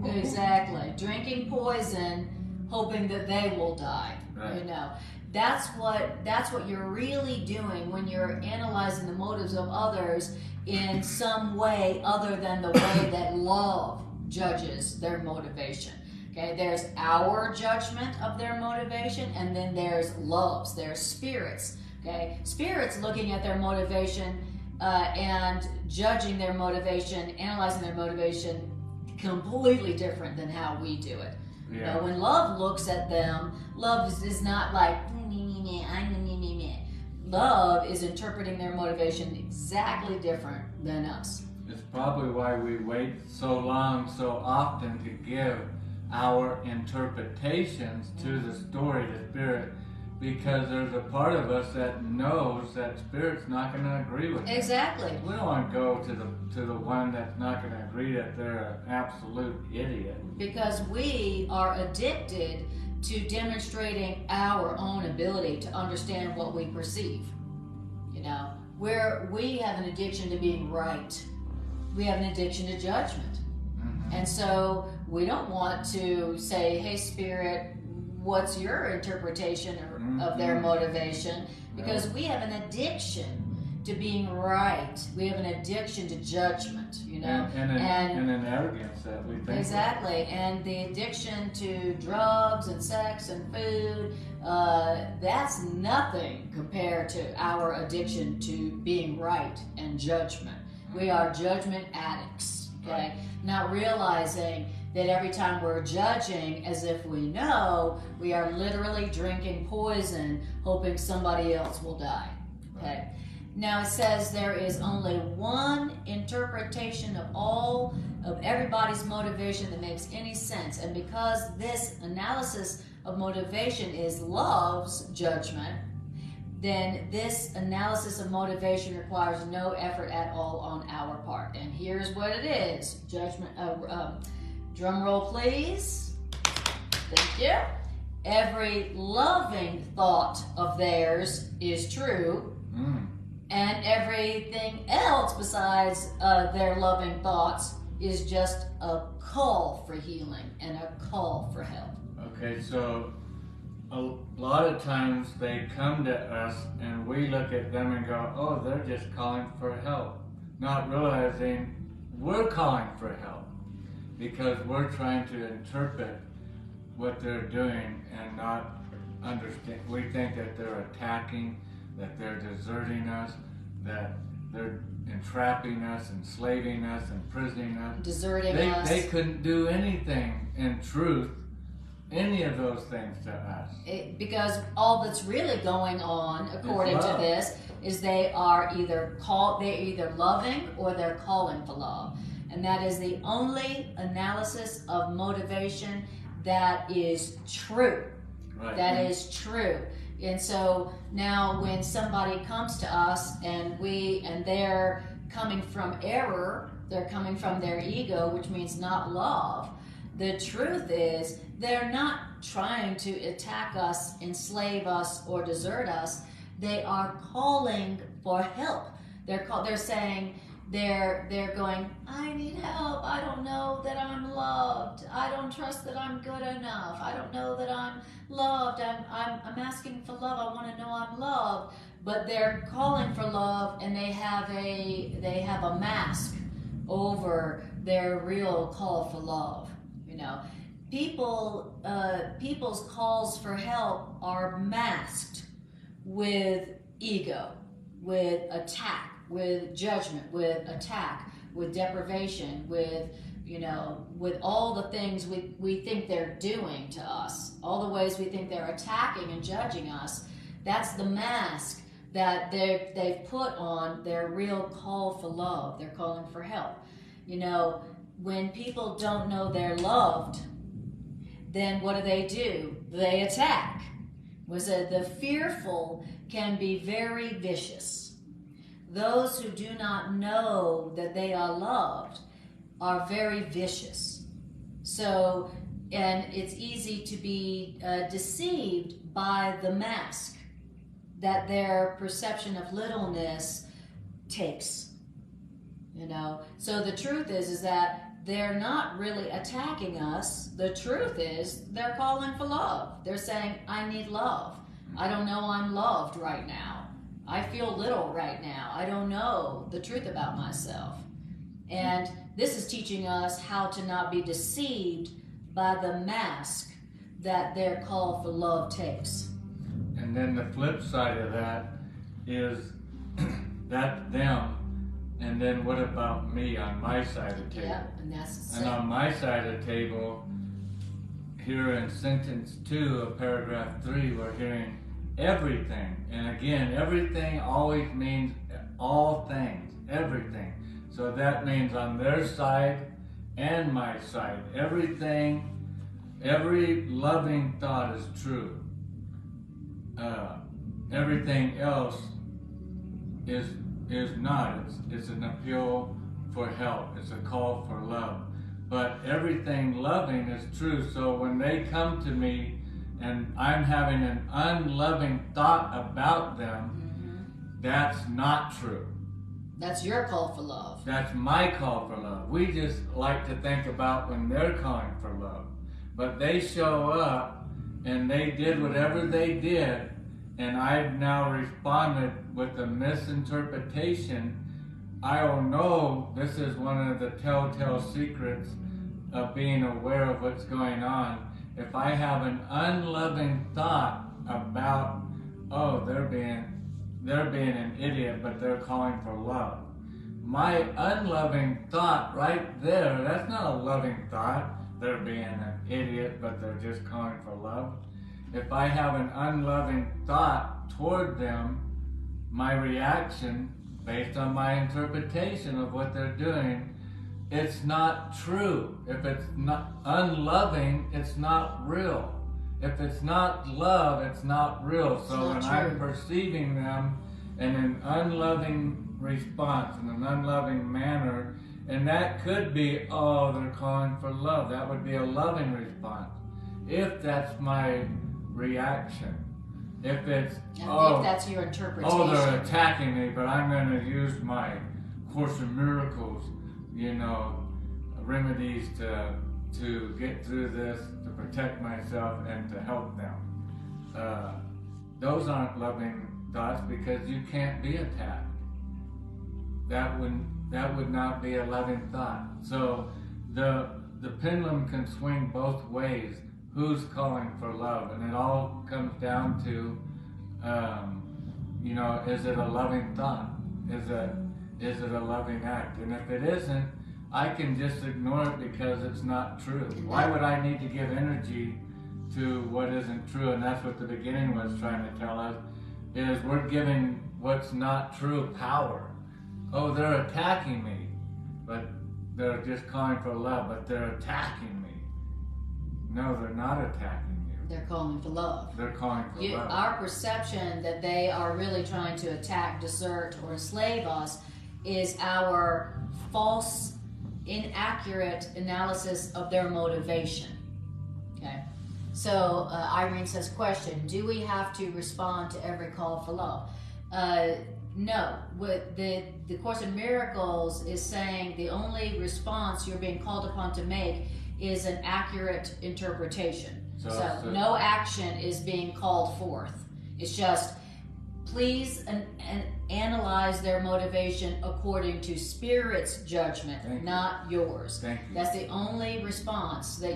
Exactly. Drinking poison, hoping that they will die. Right. You know, that's what you're really doing when you're analyzing the motives of others in some way other than the way that love judges their motivation. Okay, there's our judgment of their motivation, and then there's love's, there's spirits. Okay, spirits looking at their motivation and judging their motivation, analyzing their motivation, completely different than how we do it. Yeah. You know, when love looks at them, love is not like love is interpreting their motivation exactly different than us. It's probably why we wait so long, so often to give our interpretations to the story, to Spirit, because there's a part of us that knows that Spirit's not going to agree with it. Exactly. We don't want to go to the one that's not going to agree that they're an absolute idiot. Because we are addicted to demonstrating our own ability to understand what we perceive. You know, where we have an addiction to being right. We have an addiction to judgment. Mm-hmm. And so we don't want to say, hey, Spirit, what's your interpretation of their motivation? Because we have an addiction to being right. We have an addiction to judgment, you know. And an arrogance that we think. Exactly. And the addiction to drugs and sex and food, that's nothing compared to our addiction to being right and judgment. We are judgment addicts, okay? Right. Not realizing that every time we're judging as if we know, we are literally drinking poison, hoping somebody else will die, okay? Right. Now it says there is only one interpretation of everybody's motivation that makes any sense. And because this analysis of motivation is love's judgment, then this analysis of motivation requires no effort at all on our part. And here's what it is. Judgment, drum roll please. Thank you. Every loving thought of theirs is true. And everything else besides their loving thoughts is just a call for healing and a call for help. Okay, so a lot of times they come to us and we look at them and go, oh, they're just calling for help. Not realizing we're calling for help because we're trying to interpret what they're doing and not understand. We think that they're attacking, that they're deserting us, that they're entrapping us, enslaving us, imprisoning us. Deserting us. They couldn't do anything in truth, any of those things to us. Because all that's really going on, according to this, is they are either loving or they're calling for love. And that is the only analysis of motivation that is true. Right. That is true. And so now when somebody comes to us and they're coming from error, they're coming from their ego, which means not love. The truth is they're not trying to attack us, enslave us, or desert us. They are calling for help. They're saying, they're going, I need help. I don't know that I'm loved. I don't trust that I'm good enough. I don't know that I'm loved. I'm asking for love. I want to know I'm loved. But they're calling for love, and they have a mask over their real call for love. You know, people's calls for help are masked with ego, with attack, with judgment, with attack, with deprivation, with all the things we think they're doing to us, all the ways we think they're attacking and judging us. That's the mask that they've put on their real call for love. They're calling for help. You know, when people don't know they're loved, then what do? They attack. The fearful can be very vicious. Those who do not know that they are loved are very vicious. So, and it's easy to be deceived by the mask that their perception of littleness takes. So the truth is that they're not really attacking us. The truth is they're calling for love. They're saying, I need love. I don't know I'm loved right now. I feel little right now. I don't know the truth about myself. And this is teaching us how to not be deceived by the mask that their call for love takes. And then the flip side of that is that them. And then what about me on my side of the table? Yeah, and that's the same. And on my side of the table, here in sentence 2 of paragraph 3, we're hearing everything. And again, everything always means all things, everything. So that means on their side and my side, everything, every loving thought is true. Everything else is not. It's an appeal for help. It's a call for love. But everything loving is true. So when they come to me and I'm having an unloving thought about them, that's not true. That's your call for love. That's my call for love. We just like to think about when they're calling for love. But they show up and they did whatever they did, and I've now responded with a misinterpretation. I will know this is one of the telltale secrets of being aware of what's going on. If I have an unloving thought about, oh, they're being an idiot, but they're calling for love. My unloving thought right there, that's not a loving thought. They're being an idiot, but they're just calling for love. If I have an unloving thought toward them, my reaction, based on my interpretation of what they're doing, it's not true. If it's not unloving, it's not real. If it's not love, it's not real. So when I'm perceiving them in an unloving response, in an unloving manner, and that could be, oh, they're calling for love. That would be a loving response. If that's my reaction. If it's, if that's your interpretation. Oh, they're attacking me, but I'm going to use my Course in Miracles, remedies to get through this, to protect myself, and to help them. Those aren't loving thoughts because you can't be attacked. That would not be a loving thought. So the pendulum can swing both ways. Who's calling for love? And it all comes down to, is it a loving thought? Is it a loving act? And if it isn't, I can just ignore it because it's not true. Why would I need to give energy to what isn't true? And that's what the beginning was trying to tell us, is we're giving what's not true power. Oh, they're attacking me, but they're just calling for love, but they're attacking me. No, they're not attacking you. They're calling for love. They're calling for love. Our perception that they are really trying to attack, desert, or enslave us is our false, inaccurate analysis of their motivation. Okay? So Irene says, question, do we have to respond to every call for love? No. The Course in Miracles is saying the only response you're being called upon to make is an accurate interpretation. So no action is being called forth. It's just, please analyze their motivation according to Spirit's judgment, not yours. Thank you. That's the only response that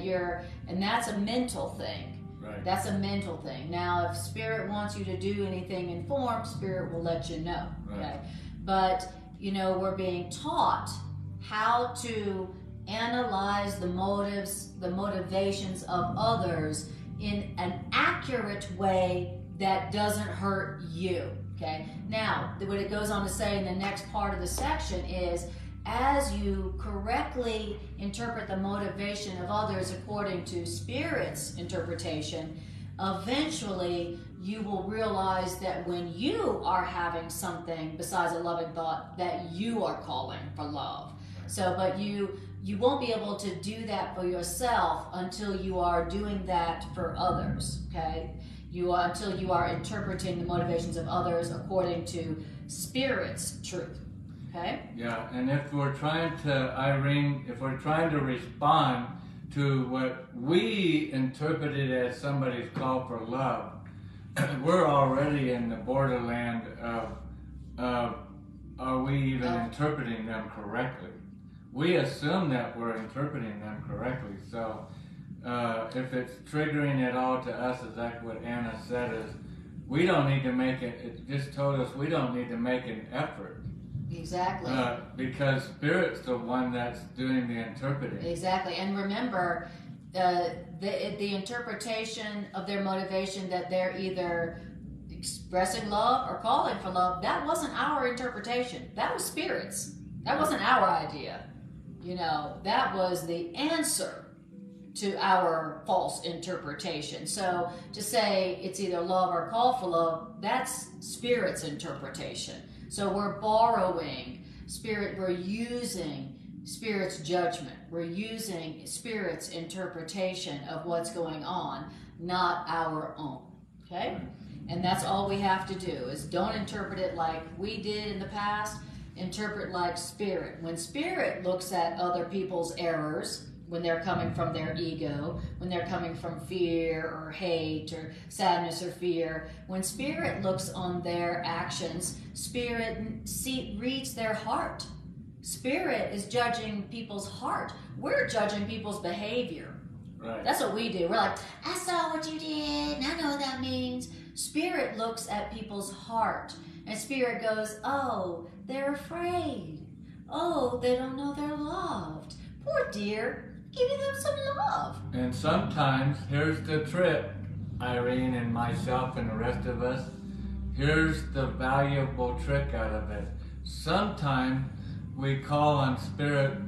and that's a mental thing. Right. That's a mental thing. Now, if Spirit wants you to do anything in form, Spirit will let you know. Right. Okay? But, we're being taught how to analyze the motives, the motivations of others in an accurate way that doesn't hurt you. Okay? Now, what it goes on to say in the next part of the section is, as you correctly interpret the motivation of others according to Spirit's interpretation, eventually you will realize that when you are having something besides a loving thought, that you are calling for love. So, but you won't be able to do that for yourself until you are doing that for others, okay? Until you are interpreting the motivations of others according to Spirit's truth. Okay? Yeah, and if we're trying to, Irene, if we're trying to respond to what we interpreted as somebody's call for love, we're already in the borderland of are we even interpreting them correctly? We assume that we're interpreting them correctly. So if it's triggering at all to us, exactly what Anna said is, we don't need to make it, it just told us we don't need to make an effort. Exactly. Because Spirit's the one that's doing the interpreting. Exactly. And remember, the interpretation of their motivation that they're either expressing love or calling for love, that wasn't our interpretation. That was Spirit's. That wasn't our idea. You know, that was the answer to our false interpretation. So to say it's either love or call for love, that's Spirit's interpretation. So we're borrowing Spirit, we're using Spirit's judgment, we're using Spirit's interpretation of what's going on, not our own, okay? And that's all we have to do, is don't interpret it like we did in the past, interpret like Spirit. When Spirit looks at other people's errors, when they're coming from their ego, when they're coming from fear or hate or sadness or fear, when Spirit looks on their actions, Spirit reads their heart. Spirit is judging people's heart. We're judging people's behavior. Right. That's what we do. We're like, I saw what you did, and I know what that means. Spirit looks at people's heart, and Spirit goes, oh, they're afraid. Oh, they don't know they're loved. Poor dear. Giving them some love. And sometimes, here's the trick, Irene and myself and the rest of us, here's the valuable trick out of it. Sometimes we call on Spirit,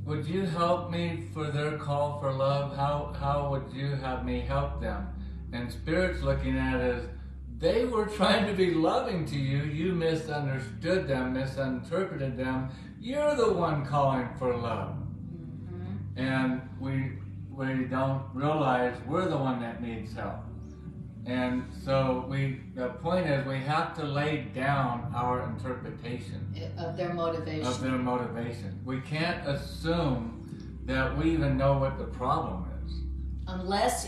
would you help me for their call for love? How would you have me help them? And Spirit's looking at it as, they were trying to be loving to you, you misunderstood them, misinterpreted them, you're the one calling for love. And we don't realize we're the one that needs help. And so the point is we have to lay down our interpretation of their motivation. We can't assume that we even know what the problem is. Unless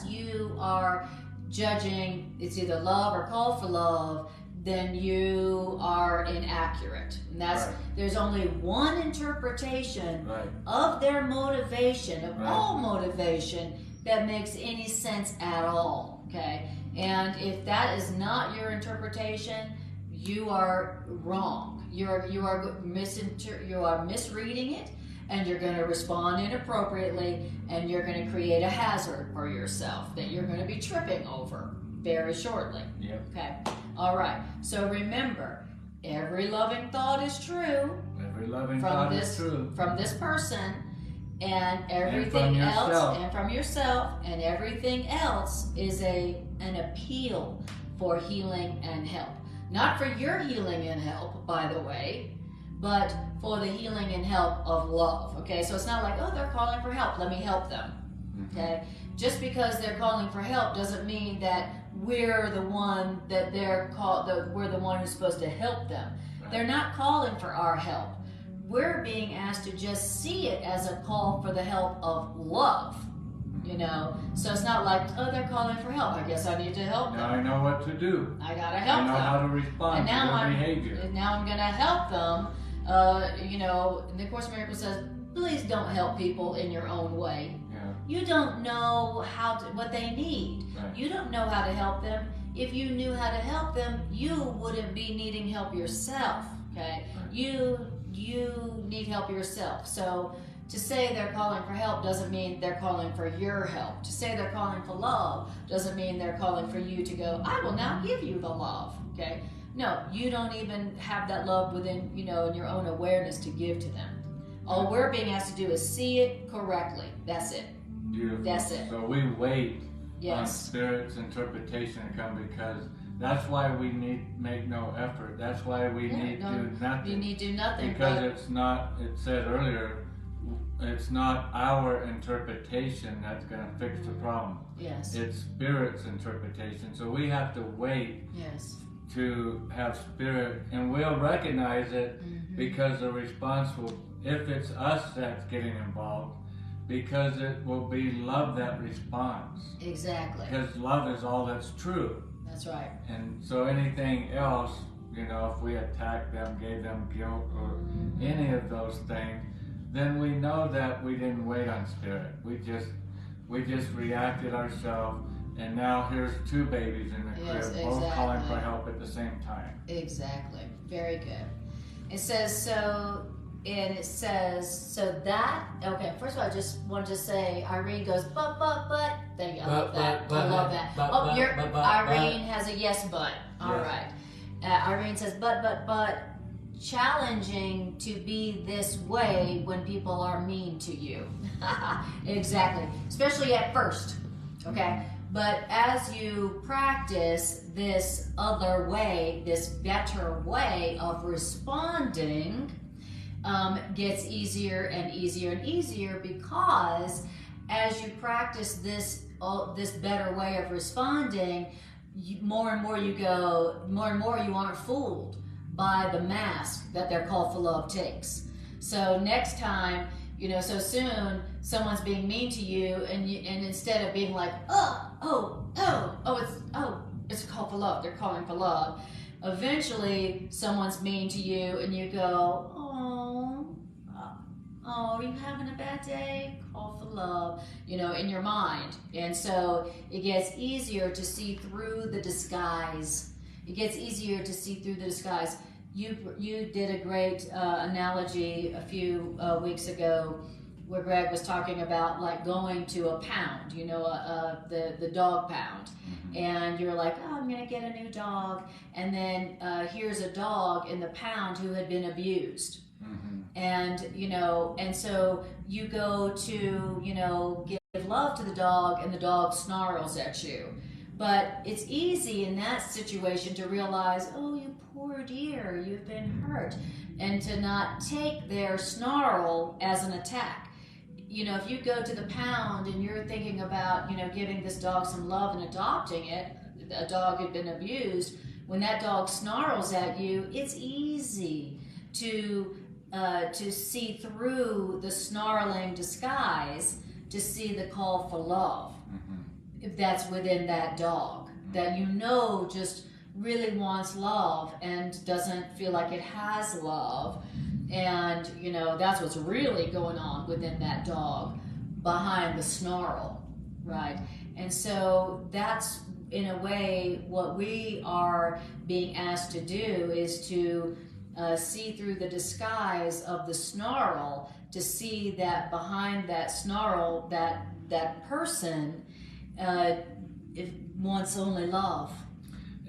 you are judging it's either love or call for love, then you are inaccurate. And that's right. There's only one interpretation of their motivation, of all motivation, that makes any sense at all. Okay? And if that is not your interpretation, you are wrong. You are misreading it, and you're going to respond inappropriately, and you're going to create a hazard for yourself that you're going to be tripping over very shortly. Yep. Okay. All right. So remember, every loving thought is true. Every loving thought is true from this person, and everything else, and from yourself, and everything else is an appeal for healing and help. Not for your healing and help, by the way, but for the healing and help of love. Okay. So it's not like, oh, they're calling for help, let me help them. Okay. Just because they're calling for help doesn't mean that we're the one that we're the one who's supposed to help them. Right. They're not calling for our help. We're being asked to just see it as a call for the help of love. You know, so it's not like, oh, they're calling for help, I guess I need to help them. Now I know what to do. I gotta help them. I know how to respond to their behavior. And now I'm gonna help them. You know, and the Course in Miracles says, please don't help people in your own way. You don't know what they need. Right. You don't know how to help them. If you knew how to help them, you wouldn't be needing help yourself. Okay? Right. You need help yourself. So to say they're calling for help doesn't mean they're calling for your help. To say they're calling for love doesn't mean they're calling for you to go, I will now give you the love. Okay? No, you don't even have that love within, in your own awareness to give to them. All we're being asked to do is see it correctly. That's it. Beautiful. That's it. So we wait on Spirit's interpretation to come, because that's why we make no effort. That's why we need do nothing. You need to do nothing. Because it's not, it said earlier, it's not our interpretation that's going to fix the problem. Yes. It's Spirit's interpretation. So we have to wait to have spirit, and we'll recognize it because the response will, if it's us that's getting involved, because it will be love that responds. Exactly. Because love is all that's true. That's right. And so anything else, you know, if we attacked them, gave them guilt or any of those things, then we know that we didn't wait on spirit. We just reacted ourselves, and now here's two babies in the crib, both calling for help at the same time. Exactly. Very good. It says so. And it says, so that, okay, first of all, I just wanted to say, Irene goes, but, thank you, I love that, I love that. Irene has a yes, but, all right. Irene says, but, challenging to be this way when people are mean to you. Exactly, especially at first, okay? But as you practice this other way, this better way of responding, gets easier and easier and easier, because as you practice this better way of responding, more and more you aren't fooled by the mask that their call for love takes. So next time, you know, so soon someone's being mean to you, and instead of being like, it's a call for love, they're calling for love, eventually someone's mean to you and you go, oh, you having a bad day? Call for love, you know, in your mind. And so it gets easier to see through the disguise. It gets easier to see through the disguise. You did a great analogy a few weeks ago where Greg was talking about like going to a pound, you know, the dog pound. And you're like, oh, I'm gonna get a new dog. And then here's a dog in the pound who had been abused. And, you know, and so you go to, you know, give love to the dog, and the dog snarls at you. But it's easy in that situation to realize, oh, you poor dear, you've been hurt. And to not take their snarl as an attack. You know, if you go to the pound and you're thinking about, you know, giving this dog some love and adopting it, a dog had been abused, when that dog snarls at you, it's easy to see through the snarling disguise, to see the call for love. If that's within that dog, that you know just really wants love and doesn't feel like it has love. And, you know, that's what's really going on within that dog behind the snarl, right? And so that's, in a way, what we are being asked to do is to see through the disguise of the snarl, to see that behind that snarl, that person it wants only love.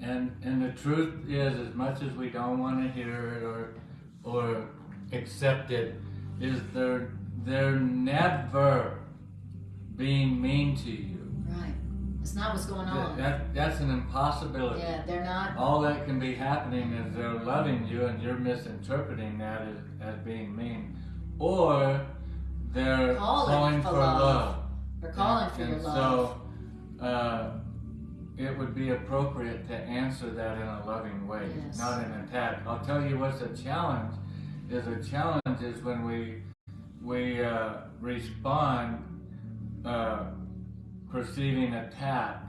And the truth is, as much as we don't want to hear it or accept it, is they're never being mean to you. Right. It's not what's going on. That's an impossibility. Yeah, they're not. All that can be happening is they're loving you, and you're misinterpreting that as being mean. Or they're calling for love. They're calling for your love. So it would be appropriate to answer that in a loving way, not an attack. I'll tell you what's a challenge. A challenge is when we respond perceiving attack,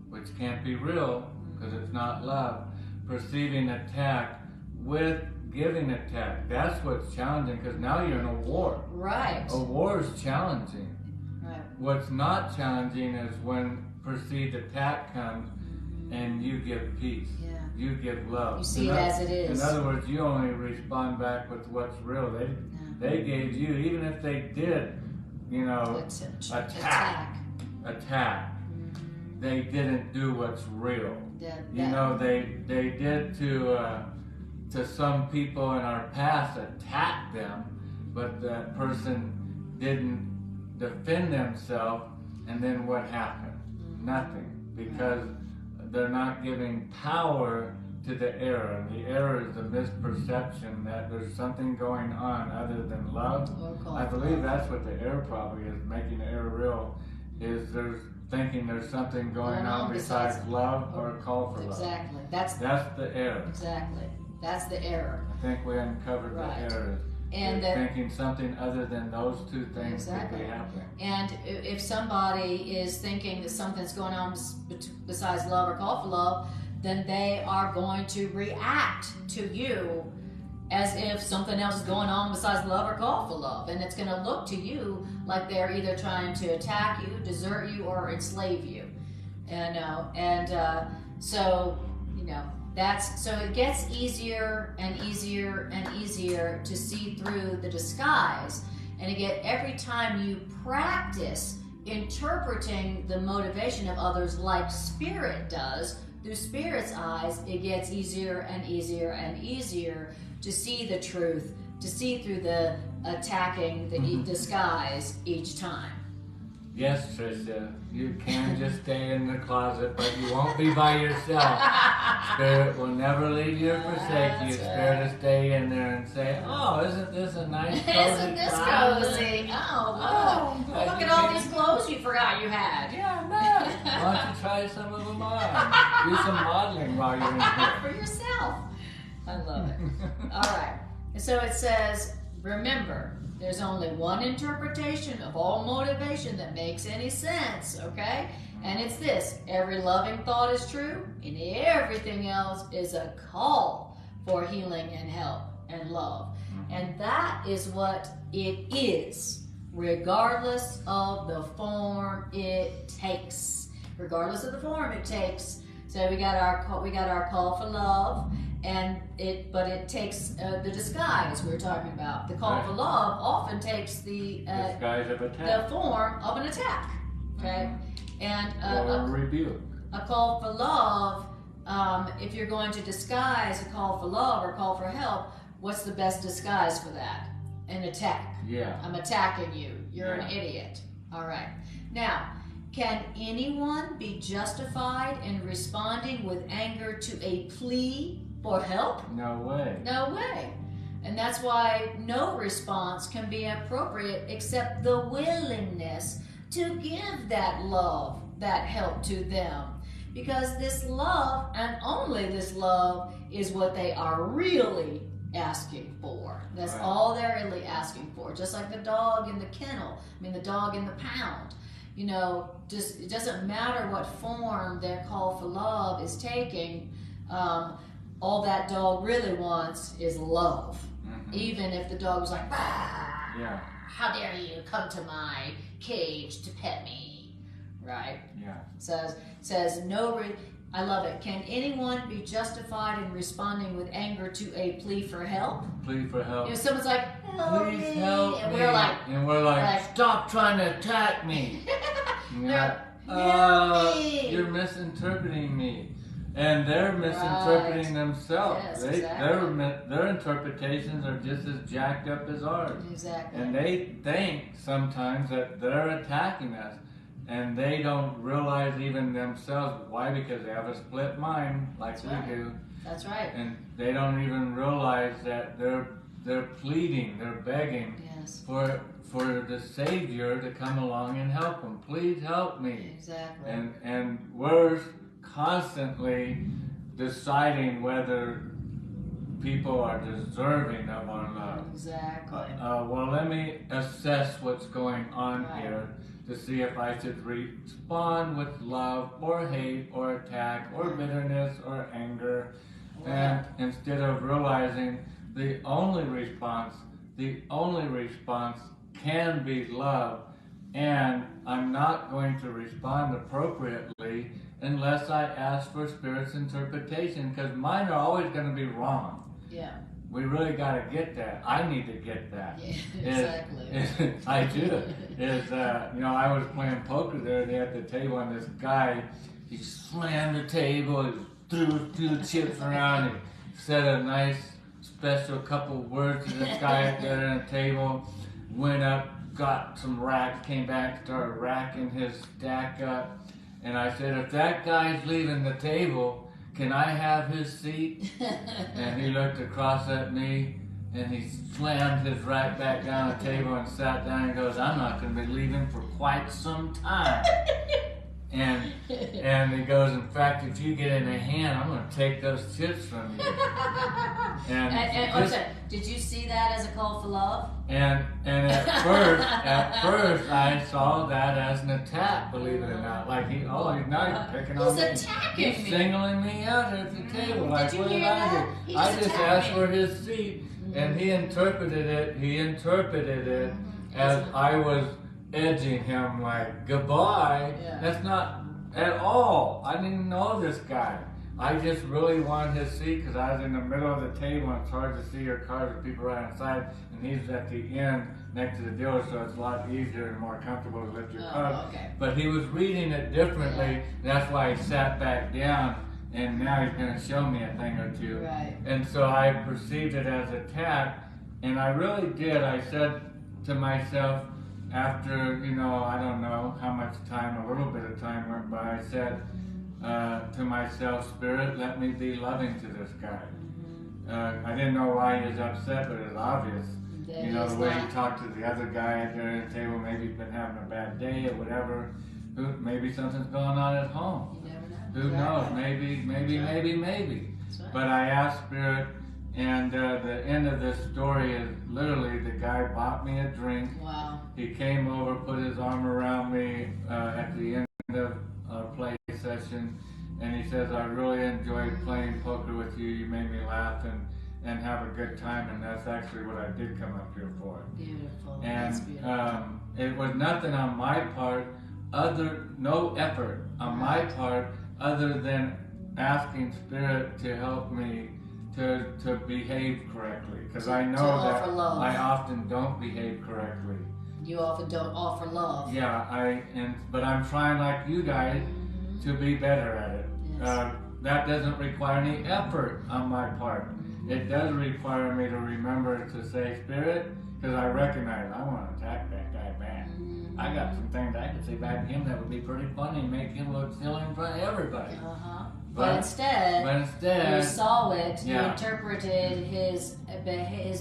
which can't be real because it's not love, perceiving attack with giving attack. That's what's challenging, because now you're in a war. Right. A war is challenging. Right. What's not challenging is when perceived attack comes and you give peace. Yeah. You give love. You see it as it is. In other words, you only respond back with what's real. They gave you, even if they did, you know, attack. They didn't do what's real. You know, they did to some people in our past attack them, but that person didn't defend themselves, and then what happened? Nothing, because they're not giving power to the error. And the error is the misperception that there's something going on other than love. I believe that's what the error probably is, making the error real, is there's thinking there's something going on besides love or a call for love. Exactly. That's the error. Exactly. That's the error. I think we uncovered the error. And thinking something other than those two things exactly. could be happening. And if somebody is thinking that something's going on besides love or call for love, then they are going to react to you as if something else is going on besides love or call for love. And it's going to look to you like they're either trying to attack you, desert you, or enslave you. So, you know, so it gets easier and easier and easier to see through the disguise. And again, every time you practice interpreting the motivation of others like Spirit does, through Spirit's eyes, it gets easier and easier and easier to see the truth, to see through the attacking, the disguise each time. Yes, Tricia, you can just stay in the closet, but you won't be by yourself. Spirit will never leave you or forsake you. Spirit will stay in there and say, oh, isn't this a nice cozy Isn't this cozy? Oh, well, look at all these clothes you forgot you had. Yeah, man. Why don't you try some of them on? Do some modeling while you're in here. For yourself. I love it. All right. And so it says, remember, there's only one interpretation of all motivation that makes any sense, okay? And it's this: every loving thought is true, and everything else is a call for healing and help and love. And that is what it is, regardless of the form it takes. Regardless of the form it takes. So we got our call for love. But it takes the disguise we were talking about. The call for love often takes the disguise of attack, the form of an attack. Okay, and or a rebuke. A call for love. If you're going to disguise a call for love or call for help, what's the best disguise for that? An attack. Yeah. I'm attacking you. You're an idiot. All right. Now, can anyone be justified in responding with anger to a plea for help? No way. No way. And that's why no response can be appropriate except the willingness to give that love, that help to them. Because this love, and only this love, is what they are really asking for. That's all they're really asking for. Just like the dog in the kennel, the dog in the pound. You know, just it doesn't matter what form their call for love is taking. All that dog really wants is love. Even if the dog was like, how dare you come to my cage to pet me, right? Yeah. Says no. I love it. Can anyone be justified in responding with anger to a plea for help? Plea for help. You know, someone's like, please help me. And we're like, stop trying to attack me. You're misinterpreting me. And they're misinterpreting themselves. Yes, their interpretations are just as jacked up as ours. Exactly. And they think sometimes that they're attacking us. And they don't realize even themselves. Why? Because they have a split mind like we do. That's right. And they don't even realize that they're pleading, they're begging for the Savior to come along and help them. Please help me. Exactly. And we're constantly deciding whether people are deserving of our love. Exactly. Well, let me assess what's going on here to see if I should respond with love or hate or attack or bitterness or anger. And instead of realizing the only response can be love, and I'm not going to respond appropriately unless I ask for Spirit's interpretation, because mine are always going to be wrong. Yeah. We really got to get that. I need to get that. Yeah, exactly. I do. I was playing poker there at the table, and this guy, he slammed the table, he threw a few chips around, he said a nice special couple words to this guy up there at the table, went up, got some racks, came back, started racking his stack up, and I said, if that guy's leaving the table, can I have his seat? And he looked across at me, and he slammed his rack back down the table and sat down and goes, I'm not going to be leaving for quite some time. And he goes, in fact, if you get in a hand, I'm going to take those chips from you. And did you see that as a call for love? And at first, I saw that as an attack, believe it or not. Like, he's picking on me. He's attacking He's me. Singling me out at the table. Like, what did I do? I just asked for his seat, and he interpreted it as I was edging him, like, goodbye. Yeah. That's not at all. I didn't know this guy. I just really wanted his seat because I was in the middle of the table and it's hard to see your cars with people right inside, and he's at the end next to the dealer, so it's a lot easier and more comfortable to lift your car. Okay. But he was reading it differently. Yeah. That's why he sat back down, and now he's going to show me a thing or two. Right. And so I perceived it as attack, and I really did. I said to myself, after, I don't know how much time, a little bit of time went by, I said to myself, Spirit, let me be loving to this guy. I didn't know why he was upset, but it was obvious. The way he talked to the other guy at the table, maybe he's been having a bad day or whatever. Maybe something's going on at home. You never know. Who knows? Maybe. Right. But I asked Spirit, and the end of this story is literally the guy bought me a drink. Wow. He came over, put his arm around me at the end of our play session, and he says, I really enjoyed playing poker with you. You made me laugh and have a good time, and that's actually what I did come up here for. Beautiful. And That's beautiful. it was nothing on my part, no effort on my part, other than asking Spirit to help me to behave correctly, because I know that I often don't behave correctly. You often don't offer love. Yeah, but I'm trying, like you guys, to be better at it. Yes. That doesn't require any effort on my part. It does require me to remember to say, Spirit, because I recognize I want to attack that guy back. I got some things I could say back to him that would be pretty funny and make him look silly in front of everybody. But instead, you saw it, you interpreted his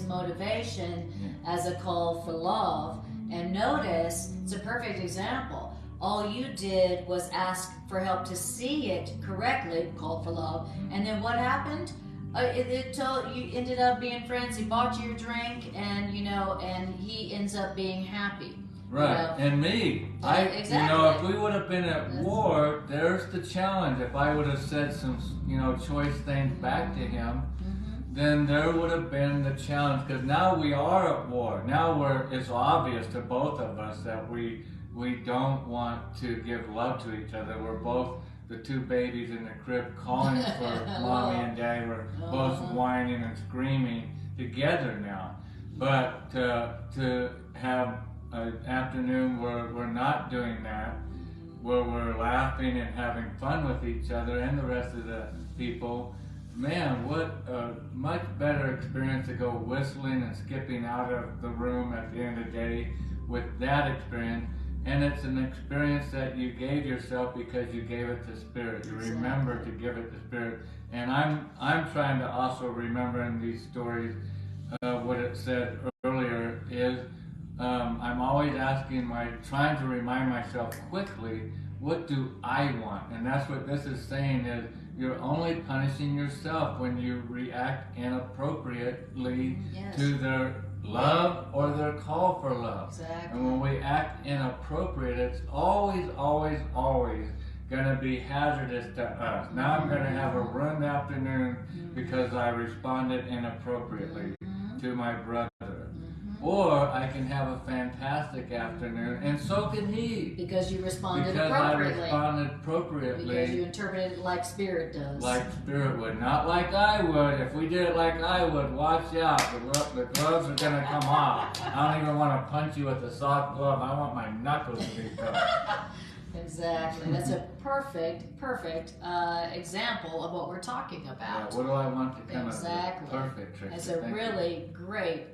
motivation as a call for love. And notice, it's a perfect example. All you did was ask for help to see it correctly, called for love. And then what happened? You ended up being friends. He bought you your drink, and and he ends up being happy. Right, and me, exactly. if we would have been at war, there's the challenge. If I would have said some, choice things back to him, then there would have been the challenge. Because now we are at war. Now it's obvious to both of us that we don't want to give love to each other. We're both the two babies in the crib calling for mommy and daddy. We're both whining and screaming together now. But to have an afternoon where we're not doing that, where we're laughing and having fun with each other and the rest of the people, man, what a much better experience to go whistling and skipping out of the room at the end of the day with that experience. And it's an experience that you gave yourself because you gave it to Spirit. You remember to give it to Spirit. And I'm trying to also remember in these stories what it said earlier is I'm always trying to remind myself quickly, what do I want? And that's what this is saying is, you're only punishing yourself when you react inappropriately to their love or their call for love. Exactly. And when we act inappropriate, it's always going to be hazardous to us. Now I'm going to have a ruined afternoon because I responded inappropriately to my brother. Or I can have a fantastic afternoon, and so can he. Because you responded because appropriately. Because I responded appropriately. Because you interpreted it like Spirit does. Like Spirit would. Not like I would. If we did it like I would, watch out. The gloves are going to come off. I don't even want to punch you with a soft glove. I want my knuckles to be tough. Exactly. That's a perfect example of what we're talking about. Yeah, what do I want to come up with? Perfect, Tricia. It's a really great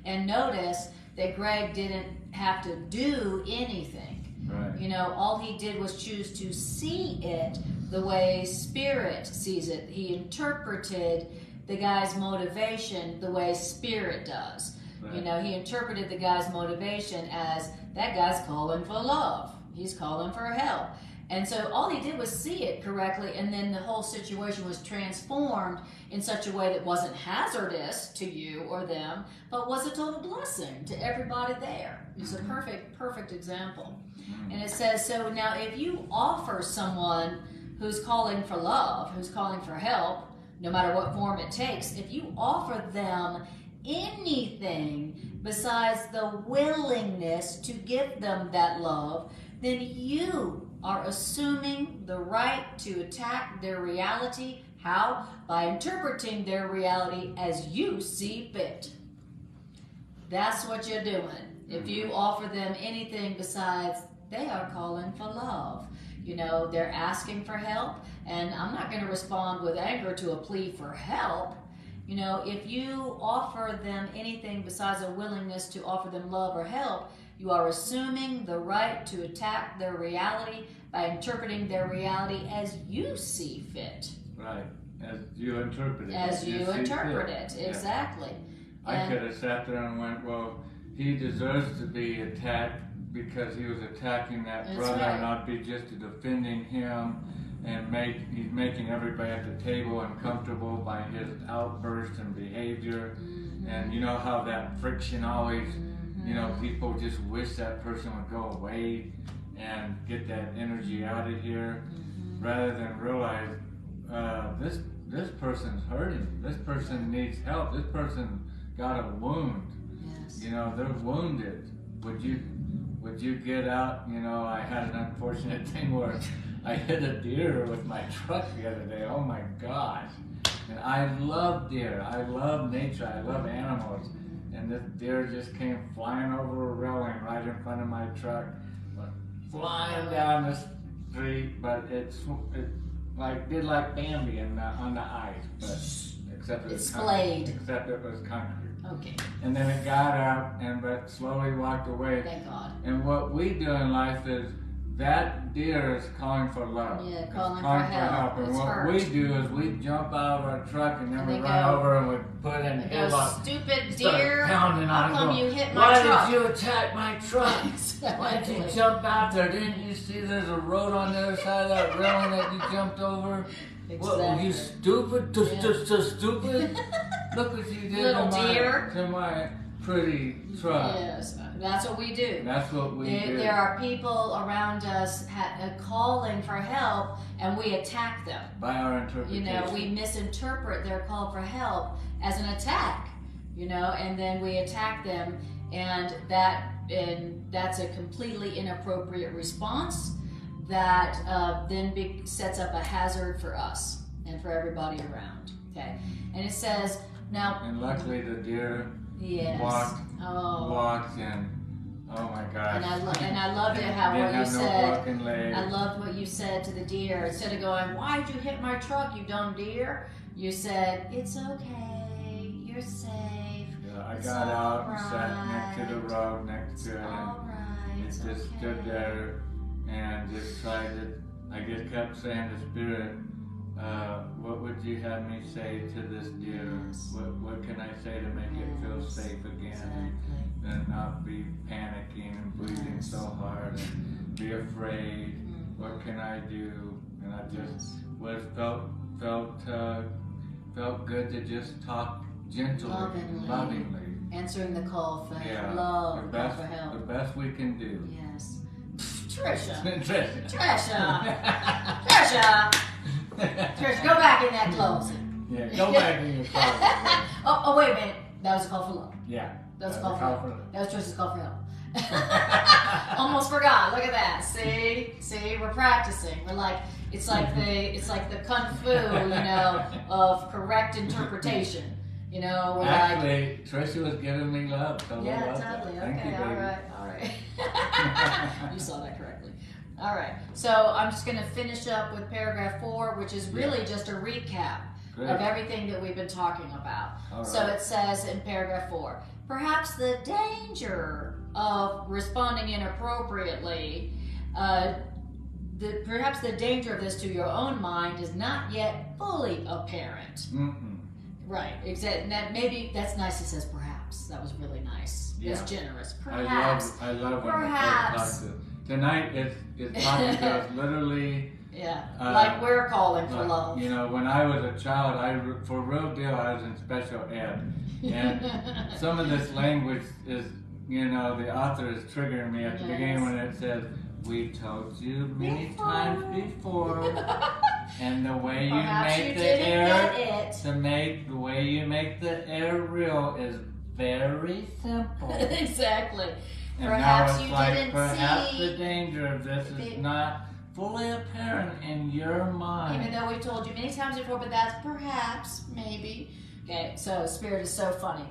and notice that Greg didn't have to do anything. Right. All he did was choose to see it the way Spirit sees it. He interpreted the guy's motivation the way Spirit does. Right. He interpreted the guy's motivation as, that guy's calling for love. He's calling for help. And so all he did was see it correctly, and then the whole situation was transformed in such a way that wasn't hazardous to you or them, but was a total blessing to everybody there. It's a perfect example. And it says, so now if you offer someone who's calling for love, who's calling for help, no matter what form it takes, if you offer them anything besides the willingness to give them that love, then you are assuming the right to attack their reality. How? By interpreting their reality as you see fit. That's what you're doing. If you offer them anything besides, they are calling for love. You know, they're asking for help, and I'm not going to respond with anger to a plea for help. You know, if you offer them anything besides a willingness to offer them love or help, you are assuming the right to attack their reality by interpreting their reality as you see fit. Right, as you interpret it. As you interpret it, exactly. I could have sat there and went, well, he deserves to be attacked because he was attacking that brother, and I'd be just defending him, and he's making everybody at the table uncomfortable by his outburst and behavior. And you know how that friction always, you know, people just wish that person would go away and get that energy out of here, rather than realize this person's hurting, this person needs help, this person got a wound. You know, they're wounded. Would you get out? You know, I had an unfortunate thing where I hit a deer with my truck the other day. Oh my gosh. And I love deer. I love nature. I love animals. And this deer just came flying over a railing right in front of my truck, flying down the street, but it did like Bambi on the ice, but except it was concrete. Except it was concrete. Okay. And then it got up but slowly walked away. Thank God. And what we do in life is that deer is calling for love. Yeah, calling for help. And what we do is we jump out of our truck and then we run over and we put in headlock. Stupid deer, how come you hit my truck? Why did you attack my truck? Why did you jump out there? Didn't you see there's a road on the other side of that railing that you jumped over? Exactly. What, you stupid? Stupid? Look what you did to my pretty truck. Yes, that's what we do. That's what we do. There are people around us calling for help, and we attack them. By our interpretation. You know, we misinterpret their call for help as an attack, you know, and then we attack them, and that's a completely inappropriate response that then sets up a hazard for us and for everybody around, okay? And it says, now... And luckily the deer walked and, oh my gosh. And I loved it what you said. I loved what you said to the deer. Instead of going, why'd you hit my truck, you dumb deer? You said, it's okay, you're safe. Yeah, I got out and sat next to the road next to it, and it just stood there and just tried to, I just kept saying to Spirit, what would you have me say to this deer? What can I say to make it feel safe again, and not be panicking and breathing so hard and be afraid? What can I do? And I just felt good to just talk gently, lovingly. Answering the call for love, for help. The best we can do. Yes. Trisha, go back in that closet. Yeah, go back in your closet. oh, wait a minute. That was a call for love. Yeah. That was a call for help. That was Trisha's call for help. Almost forgot. Look at that. See, we're practicing. We're like, it's like the kung fu, you know, of correct interpretation. You know, actually, Trisha was giving me love. So yeah, totally. Okay, you, all right. You saw that correctly. All right. So I'm just going to finish up with paragraph 4, which is really just a recap of everything that we've been talking about. So it says in paragraph 4, perhaps the danger of responding inappropriately, perhaps the danger of this to your own mind is not yet fully apparent. Right, exactly. Maybe that's nice. It says perhaps. That was really nice. Yeah. It's generous. Perhaps. I love when perhaps. talk tonight it's talking to us literally. Yeah, like we're calling for love. You know, when I was a child, for real deal, I was in special ed. And some of this language is, you know, the author is triggering me at the beginning when it says, "We told you many times before." And the way you make the air, the way you make the air real is very simple. Exactly. And Perhaps now it's you like, didn't perhaps see. the danger of this is not fully apparent in your mind. Even though we told you many times before, but that's perhaps, maybe. Okay, so Spirit is so funny.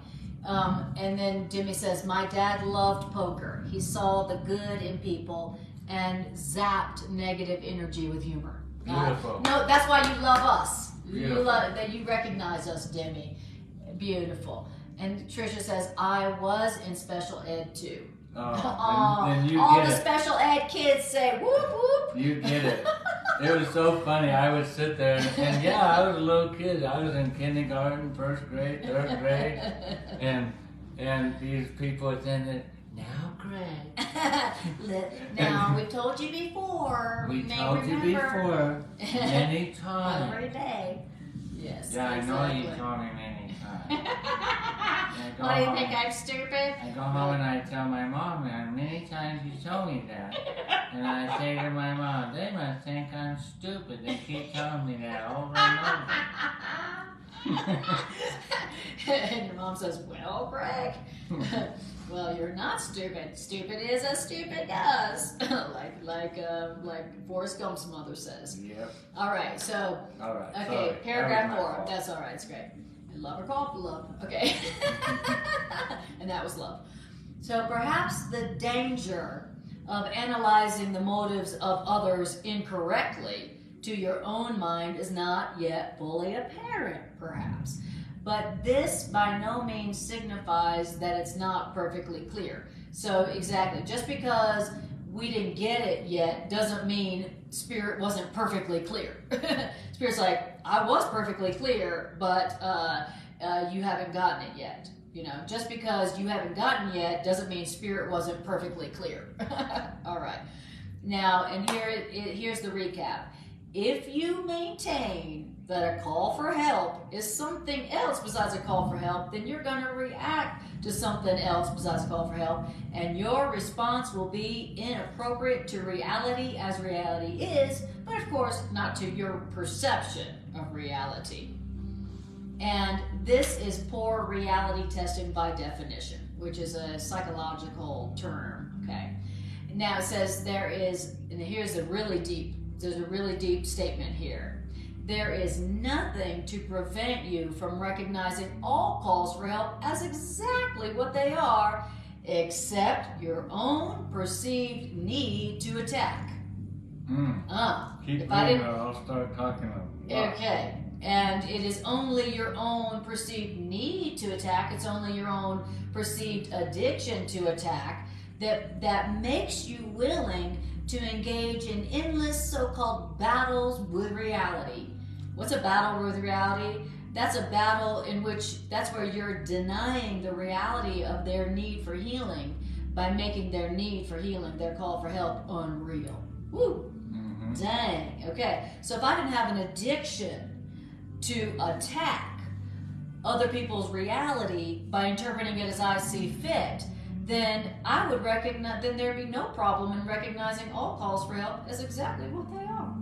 And then Jimmy says, my dad loved poker. He saw the good in people and zapped negative energy with humor. Beautiful. No, that's why you love us. Beautiful. You love that you recognize us, Demi. Beautiful. And Tricia says, I was in special ed too. Then you all get the it. special ed kids say whoop whoop. You get it. It was so funny. I would sit there and yeah, I was a little kid. I was in kindergarten, first grade, third grade, and these people would say that, now Greg. Now we told you before. We told you before many times. Every day. Yes. Yeah, exactly. I know you told me many times. What do you think, I'm stupid? I go home and I tell my mom, man, many times you told me that. And I say to my mom, they must think I'm stupid. They keep telling me that over and over. And your mom says, well, Greg, well, you're not stupid. Stupid is as stupid does. like Forrest Gump's mother says. Yep. All right, so, all right, okay, sorry. paragraph 4. That's all right, it's great. Love or call for love. Okay. And that was love. So perhaps the danger of analyzing the motives of others incorrectly to your own mind is not yet fully apparent, perhaps. But this by no means signifies that it's not perfectly clear. So exactly, just because we didn't get it yet doesn't mean Spirit wasn't perfectly clear. Spirit's like, I was perfectly clear, but you haven't gotten it yet. You know, just because you haven't gotten yet doesn't mean Spirit wasn't perfectly clear. All right. Now, and here's the recap. If you maintain that a call for help is something else besides a call for help, then you're going to react to something else besides a call for help, and your response will be inappropriate to reality as reality is, but of course not to your perception of reality. And this is poor reality testing by definition, which is a psychological term, okay? Now it says there's a really deep statement here. There is nothing to prevent you from recognizing all calls for help as exactly what they are, except your own perceived need to attack. Keep reading, I'll start talking a lot. Okay. And it is only your own perceived need to attack, it's only your own perceived addiction to attack that makes you willing to engage in endless so-called battles with reality. What's a battle with reality? That's a battle in which, that's where you're denying the reality of their need for healing by making their need for healing, their call for help, unreal. Woo! Mm-hmm. Dang. Okay. So if I didn't have an addiction to attack other people's reality by interpreting it as I see fit, then I would recognize, then there'd be no problem in recognizing all calls for help as exactly what they are.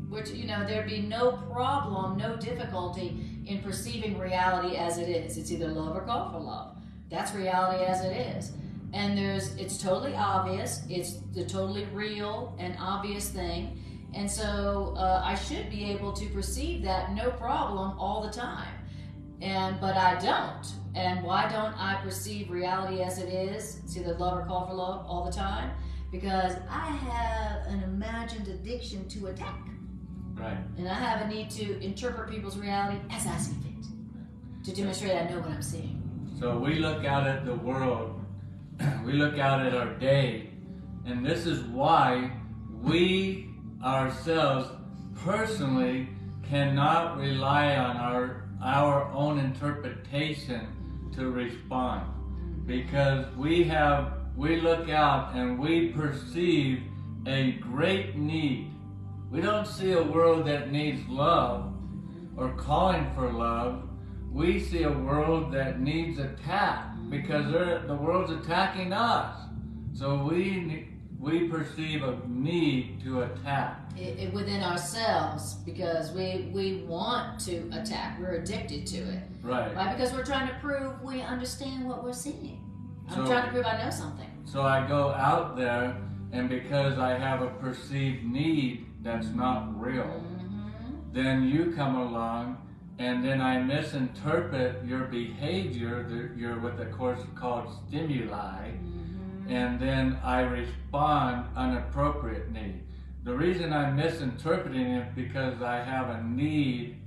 Which, you know, there'd be no problem, no difficulty in perceiving reality as it is. It's either love or call for love. That's reality as it is. And it's totally obvious. It's the totally real and obvious thing. And so I should be able to perceive that no problem all the time. But I don't. And why don't I perceive reality as it is? It's either love or call for love all the time. Because I have an imagined addiction to attack. Right. And I have a need to interpret people's reality as I see fit. To demonstrate I know what I'm seeing. So we look out at the world. We look out at our day. And this is why we ourselves personally cannot rely on our own interpretation to respond, because we have we look out and we perceive a great need. We don't see a world that needs love or calling for love. We see a world that needs attack because the world's attacking us. So we perceive a need to attack. Within ourselves, because we want to attack. We're addicted to it. Right. Why? Because we're trying to prove we understand what we're seeing. I'm trying to prove I know something. So I go out there, and because I have a perceived need that's not real, then you come along, and then I misinterpret your behavior, your what the Course called stimuli, and then I respond unappropriate need. The reason I'm misinterpreting it because I have a need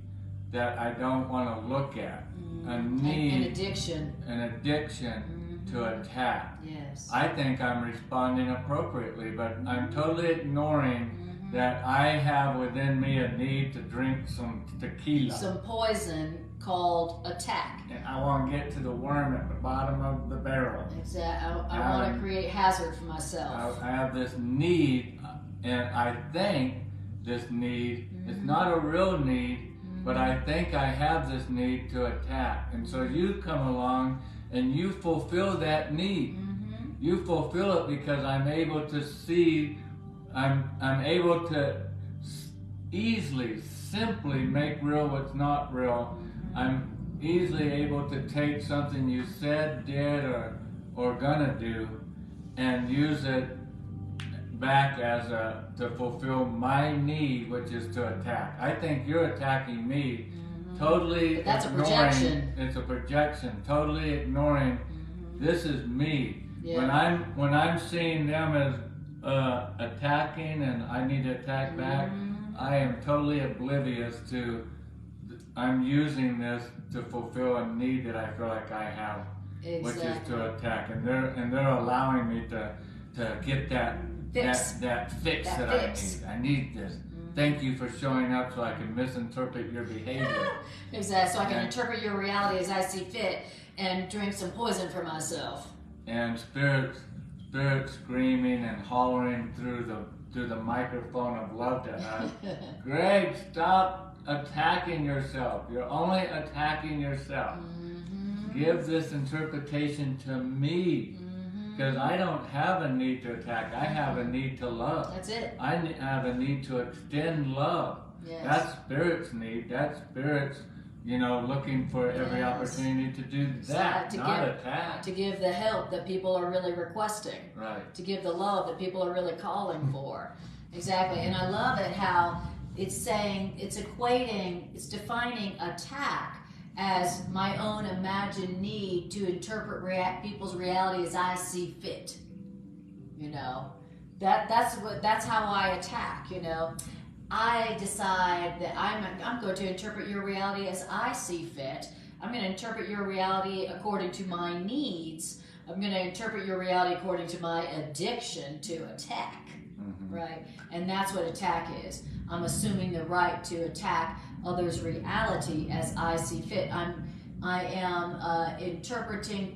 that I don't want to look at. A need. An addiction. An addiction to attack. Yes. I think I'm responding appropriately, but I'm totally ignoring that I have within me a need to drink some tequila. Some poison called attack. And I want to get to the worm at the bottom of the barrel. Exactly. I want to create hazard for myself. I have this need, and I think this need is not a real need, but I think I have this need to attack. And so you come along and you fulfill that need. You fulfill it because I'm able to see, I'm able to easily, simply make real what's not real. I'm easily able to take something you said, did, or gonna do and use it back as to fulfill my need, which is to attack. I think you're attacking me, totally but that's ignoring. A projection. It's a projection, totally ignoring. This is me. Yeah. When I'm seeing them as attacking and I need to attack back, I am totally oblivious to. I'm using this to fulfill a need that I feel like I have, which is to attack, and they're allowing me to get that fix that I need this. Thank you for showing up so I can misinterpret your behavior. Exactly. So I can interpret your reality as I see fit and drink some poison for myself. And spirit screaming and hollering through the microphone of love to us. Greg, stop attacking yourself. You're only attacking yourself. Give this interpretation to me. Because I don't have a need to attack. I have a need to love. That's it. I have a need to extend love. Yes. That's spirit's need. That's spirit's, looking for every opportunity to do that, not attack. To give the help that people are really requesting. Right. To give the love that people are really calling for. Exactly. And I love it how it's saying, it's defining attack as my own imagined need to interpret people's reality as I see fit. That's how I attack. I decide that I'm going to interpret your reality as I see fit. I'm going to interpret your reality according to my needs. I'm going to interpret your reality according to my addiction to attack. Right? And that's what attack is. I'm assuming the right to attack others' reality as I see fit. I am interpreting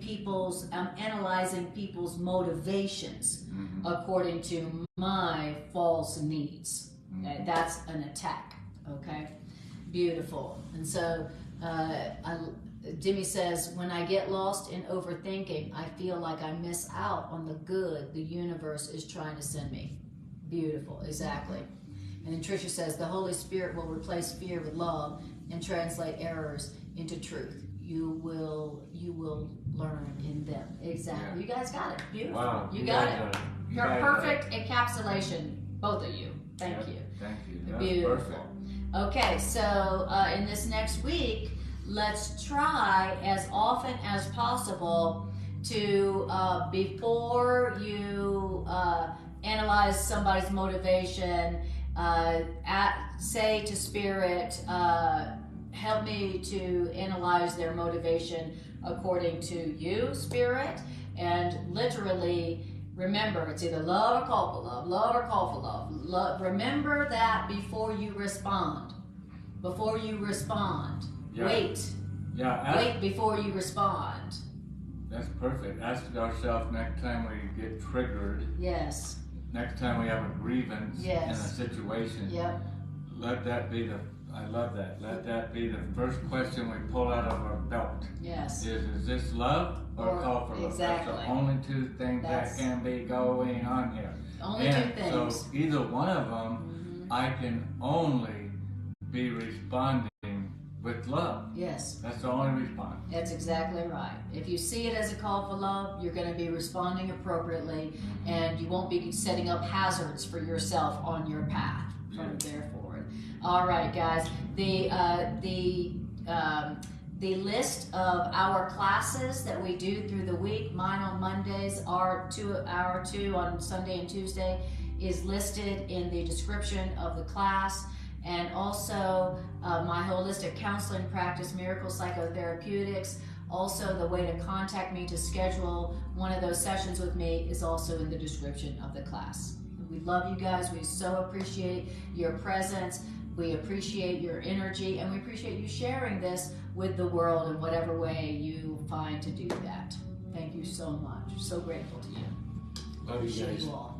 I'm analyzing people's motivations according to my false needs. Okay? That's an attack. Okay? Beautiful. And so Demi says, when I get lost in overthinking, I feel like I miss out on the good the universe is trying to send me. Beautiful. Exactly. And then Tricia says, the Holy Spirit will replace fear with love and translate errors into truth. You will learn in them. Exactly. Yeah. You guys got it. Beautiful. Wow. You got it. Your perfect encapsulation, both of you. Thank you. Thank you. That's beautiful. Perfect. Okay, so in this next week, let's try as often as possible to, before you analyze somebody's motivation, say to Spirit, help me to analyze their motivation according to you, Spirit, and literally remember, it's either love or call for love or call for love. Remember that before you respond. Before you respond. Yeah. Wait. Yeah. Wait before you respond. That's perfect. Ask ourselves next time we get triggered. Yes. Next time we have a grievance in a Yes. situation. Yep. Let that be I love that. Let that be the first question we pull out of our belt. Yes. Is this love or call for love? Exactly. That's the only two things that can be going on here. Only two things. So either one of them, I can only be responding with love. Yes. That's the only response. That's exactly right. If you see it as a call for love, you're going to be responding appropriately, and you won't be setting up hazards for yourself on your path from there forward. All right, guys. The list of our classes that we do through the week, mine on Mondays, our two on Sunday and Tuesday, is listed in the description of the class. And also my holistic counseling practice, Miracle Psychotherapeutics. Also, the way to contact me to schedule one of those sessions with me is also in the description of the class. We love you guys. We so appreciate your presence. We appreciate your energy, and we appreciate you sharing this with the world in whatever way you find to do that. Thank you so much. So grateful to you. Love you guys. Appreciate you all.